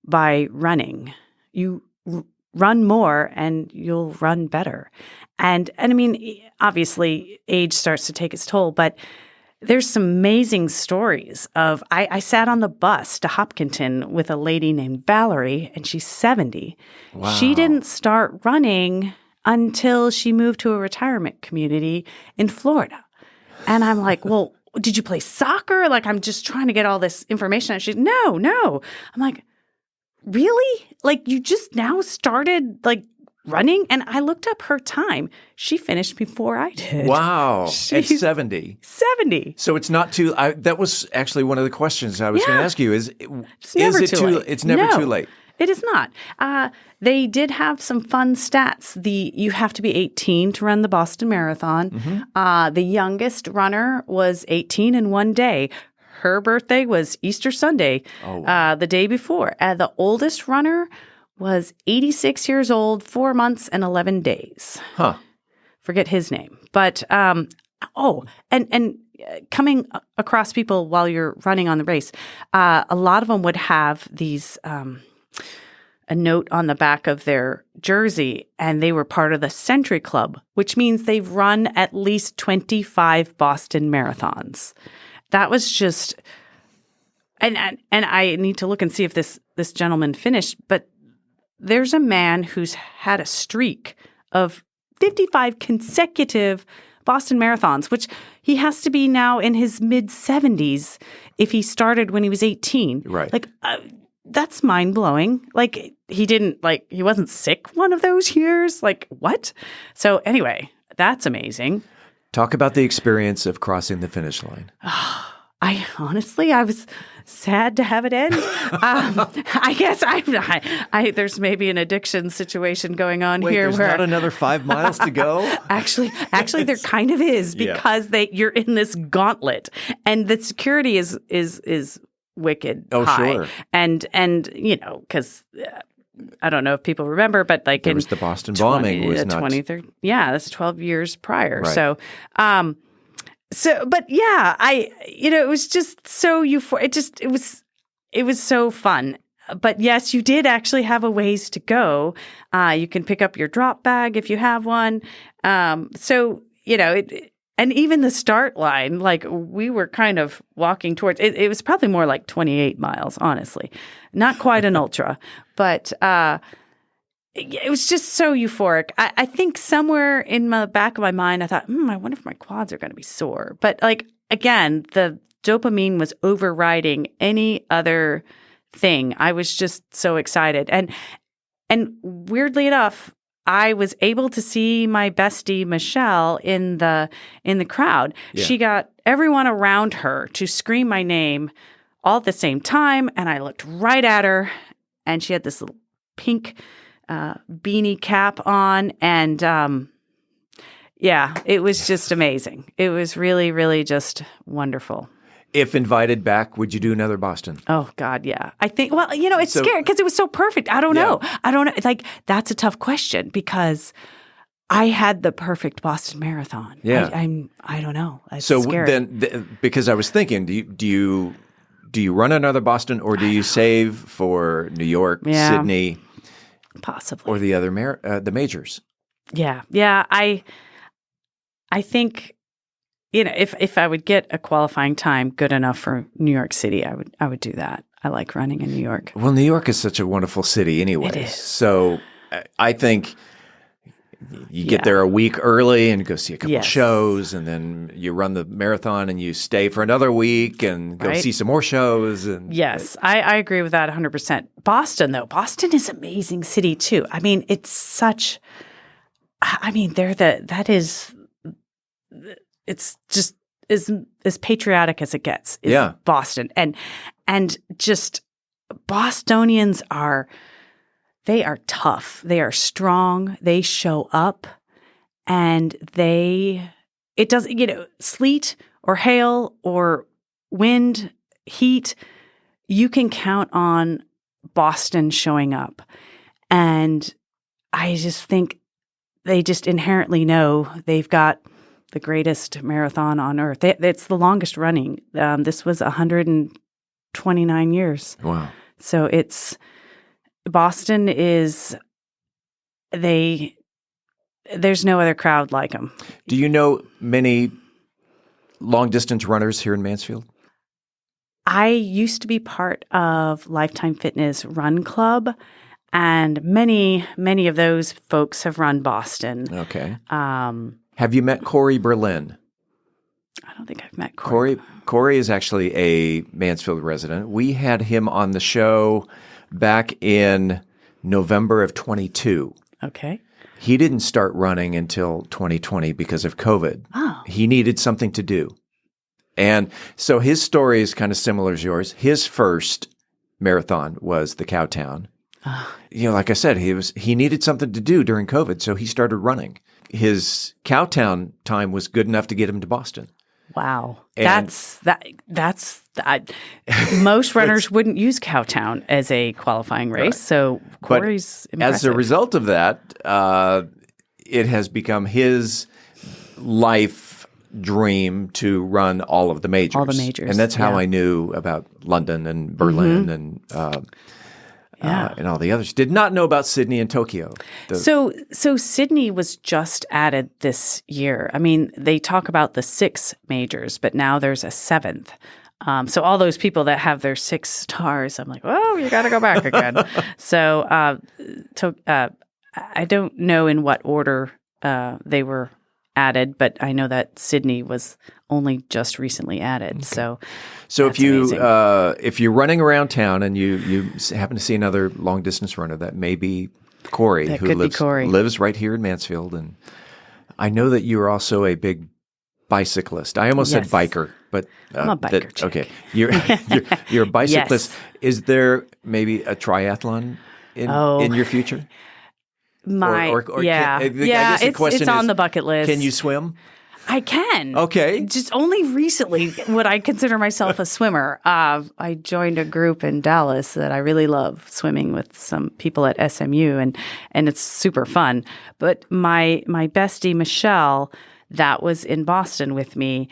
by running. You run more and you'll run better. And I mean, obviously, age starts to take its toll, but there's some amazing stories of, I sat on the bus to Hopkinton with a lady named Valerie, and she's 70. Wow. She didn't start running until she moved to a retirement community in Florida. And I'm like, well, did you play soccer? Like, I'm just trying to get all this information. And she's, no. I'm like, really? Like, you just now started, like, running? And I looked up her time. She finished before I did. Wow. At 70. 70. So it's not too, that was actually one of the questions I was going to ask you. It's never too late. It's never too late. It is not. They did have some fun stats. You have to be 18 to run the Boston Marathon. Mm-hmm. The youngest runner was 18 in one day. Her birthday was Easter Sunday, the day before. The oldest runner was 86 years old, 4 months and 11 days. Huh. Forget his name. But, and coming across people while you're running on the race, a lot of them would have these a note on the back of their jersey, and they were part of the Century Club, which means they've run at least 25 Boston marathons. That was just, and I need to look and see if this gentleman finished, but there's a man who's had a streak of 55 consecutive Boston marathons, which he has to be now in his mid-70s if he started when he was 18. Right. Like, that's mind-blowing. Like, he wasn't sick one of those years. Like, what? So anyway, that's amazing. Talk about the experience of crossing the finish line. I was sad to have it end. I guess there's maybe an addiction situation going on here. There's not another 5 miles to go? Actually, there kind of is because you're in this gauntlet, and the security is wicked high. Sure. And because I don't know if people remember, but like there was the Boston bombing was not 23. Yeah, that's 12 years prior. Right. But yeah, it was just so euphoric. It was so fun. But yes, you did actually have a ways to go. You can pick up your drop bag if you have one. And even the start line, like we were kind of walking towards it. It was probably more like 28 miles, honestly. Not quite an ultra, but it was just so euphoric. I think somewhere in the back of my mind, I thought, I wonder if my quads are going to be sore. But like, again, the dopamine was overriding any other thing. I was just so excited. And weirdly enough, I was able to see my bestie Michelle in the crowd. Yeah. She got everyone around her to scream my name all at the same time, and I looked right at her, and she had this little pink beanie cap on, and it was just amazing. It was really, really just wonderful. If invited back, would you do another Boston? Oh, God, yeah. I think, it's scary because it was so perfect. I don't know. I don't know. Like, that's a tough question because I had the perfect Boston Marathon. Yeah. I don't know. It's so scary. then, because I was thinking, do you run another Boston or do you save for New York, Sydney? Possibly. Or the other the majors? Yeah. Yeah. I think... if I would get a qualifying time good enough for New York City, I would do that. I like running in New York. Well, New York is such a wonderful city anyway. It is. So I think you get there a week early and go see a couple shows, and then you run the marathon and you stay for another week and go see some more shows. And yes, I agree with that 100%. Boston, though. Boston is an amazing city, too. I mean, it's such – I mean, it's just as patriotic as it gets. Is Boston. And just Bostonians they are tough. They are strong. They show up, and it doesn't, sleet or hail or wind, heat, you can count on Boston showing up. And I just think they just inherently know they've got the greatest marathon on earth. It's the longest running. This was 129 years. Wow. So Boston is, there's no other crowd like them. Do you know many long-distance runners here in Mansfield? I used to be part of Lifetime Fitness Run Club, and many, many of those folks have run Boston. Okay. Have you met Corey Berlin? I don't think I've met Corey. Corey is actually a Mansfield resident. We had him on the show back in November of 22. Okay. He didn't start running until 2020 because of COVID. Oh. He needed something to do. And so his story is kind of similar as yours. His first marathon was the Cowtown. Oh. Like I said, he needed something to do during COVID, so he started running. His Cowtown time was good enough to get him to Boston. Wow. That's most runners wouldn't use Cowtown as a qualifying race. Right. So Corey's impressive. As a result of that, it has become his life dream to run all of the majors. All the majors. And that's how I knew about London and Berlin and all the others. Did not know about Sydney and Tokyo. So Sydney was just added this year. I mean, they talk about the 6 majors, but now there's a 7th. So all those people that have their 6 stars, I'm like, oh, you got to go back again. So I don't know in what order they were added, but I know that Sydney was only just recently added. Okay. So if you're running around town and you happen to see another long distance runner, that may be Corey, who lives right here in Mansfield. And I know that you're also a big bicyclist. I almost said biker, but I'm a biker. Chick. Okay, you're a bicyclist. Yes. Is there maybe a triathlon in your future? I guess the question it's on the bucket list. Can you swim? I can. Okay. Just only recently would I consider myself a swimmer. I joined a group in Dallas that I really love, swimming with some people at SMU, and it's super fun. But my bestie, Michelle, that was in Boston with me,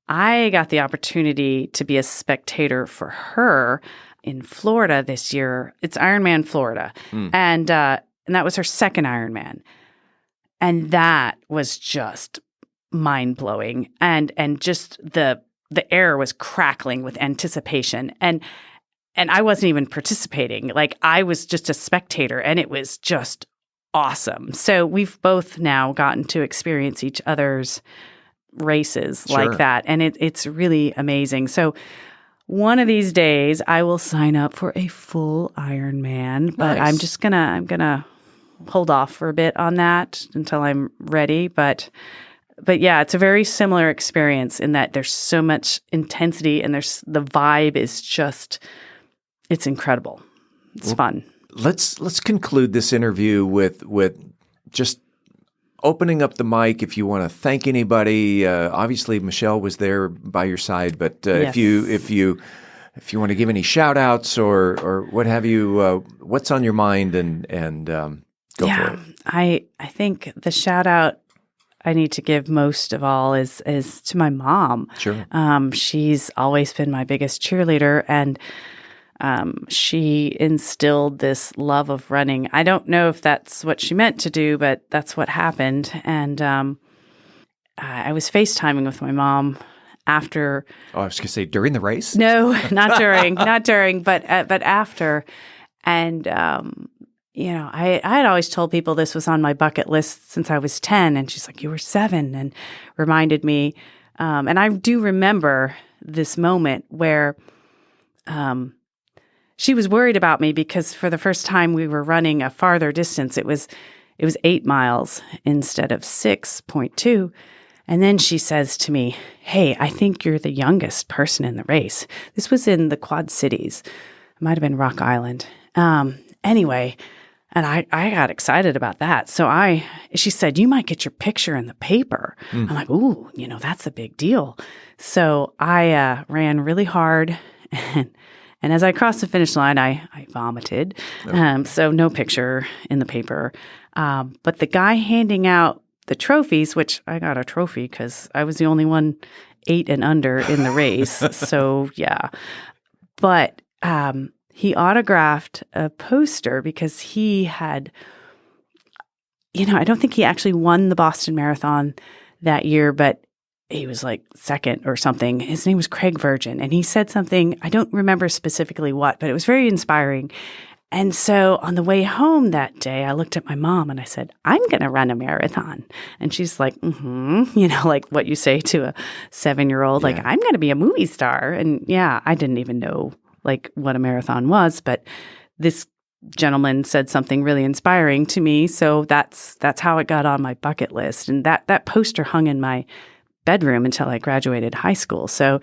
I got the opportunity to be a spectator for her in Florida this year. It's Ironman Florida. And that was her second Ironman. And that was just mind-blowing. And just the air was crackling with anticipation. And I wasn't even participating. Like, I was just a spectator, and it was just awesome. So we've both now gotten to experience each other's races like that. And it's really amazing. So one of these days I will sign up for a full Ironman, but I'm going to hold off for a bit on that until I'm ready. But yeah, it's a very similar experience in that there's so much intensity, and the vibe is just, it's incredible. It's fun. Let's conclude this interview with just opening up the mic. If you want to thank anybody, obviously Michelle was there by your side, but Yes. if you want to give any shout outs or what have you, what's on your mind and go for it. I think the shout out I need to give most of all is to my mom. Sure. She's always been my biggest cheerleader, and she instilled this love of running. I don't know if that's what she meant to do, but that's what happened. And I was FaceTiming with my mom after. Oh, I was going to say during the race? No, not during, but after. And I had always told people this was on my bucket list since I was 10, and she's like, "You were 7," and reminded me. And I do remember this moment where. She was worried about me because for the first time we were running a farther distance. It was 8 miles instead of 6.2. And then she says to me, "Hey, I think you're the youngest person in the race." This was in the Quad Cities. It might have been Rock Island. Anyway, and I got excited about that. So she said, "You might get your picture in the paper." I'm like, "Ooh, that's a big deal." So I ran really hard, and as I crossed the finish line, I vomited. So no picture in the paper. But the guy handing out the trophies, which I got a trophy because I was the only one 8 and under in the race. So yeah. But he autographed a poster because he had, I don't think he actually won the Boston Marathon that year, but he was like second or something. His name was Craig Virgin, and he said something, I don't remember specifically what, but it was very inspiring. And so on the way home that day, I looked at my mom and I said, "I'm going to run a marathon." And she's like, like what you say to a 7-year-old, like, "I'm going to be a movie star." And yeah, I didn't even know like what a marathon was, but this gentleman said something really inspiring to me. So that's how it got on my bucket list. And that poster hung in my bedroom until I graduated high school. So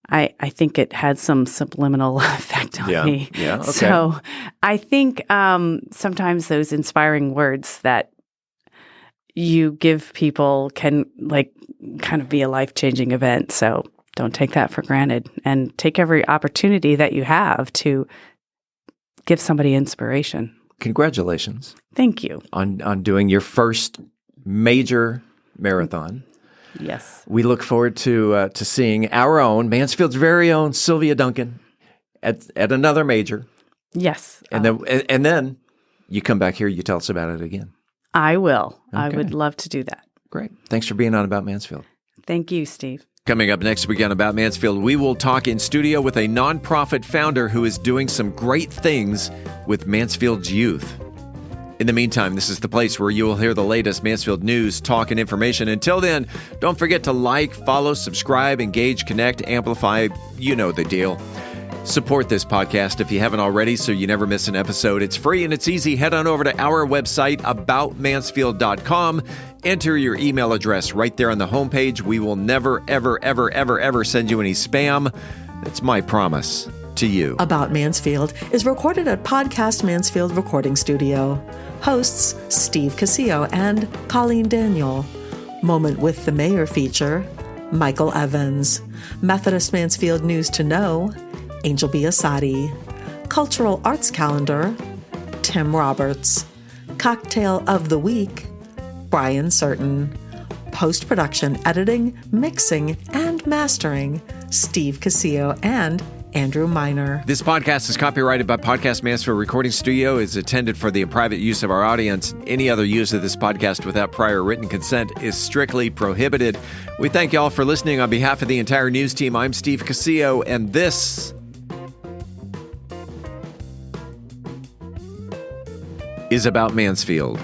I think it had some subliminal effect on me. Yeah, okay. So I think sometimes those inspiring words that you give people can like kind of be a life-changing event. So don't take that for granted, and take every opportunity that you have to give somebody inspiration. Congratulations. Thank you. On doing your first major marathon. Yes. We look forward to seeing our own, Mansfield's very own Silvia Duncan at another major. Yes. And then you come back here, you tell us about it again. I will. Okay. I would love to do that. Great. Thanks for being on About Mansfield. Thank you, Steve. Coming up next week on About Mansfield, we will talk in studio with a nonprofit founder who is doing some great things with Mansfield's youth. In the meantime, this is the place where you will hear the latest Mansfield news, talk, and information. Until then, don't forget to like, follow, subscribe, engage, connect, amplify. You know the deal. Support this podcast if you haven't already so you never miss an episode. It's free and it's easy. Head on over to our website, aboutmansfield.com. Enter your email address right there on the homepage. We will never, ever, ever, ever, ever send you any spam. That's my promise to you. About Mansfield is recorded at Podcast Mansfield Recording Studio. Hosts Steve Casillo and Colleen Daniel. Moment with the Mayor feature, Michael Evans. Methodist Mansfield News to Know, Angel Biasatti. Cultural Arts Calendar, Tim Roberts. Cocktail of the Week, Brian Certain. Post-production editing, mixing, and mastering, Steve Casillo and Andrew Miner. This podcast is copyrighted by Podcast Mansfield Recording Studio. It's intended for the private use of our audience. Any other use of this podcast without prior written consent is strictly prohibited. We thank you all for listening. On behalf of the entire news team, I'm Steve Casillo, and this is About Mansfield.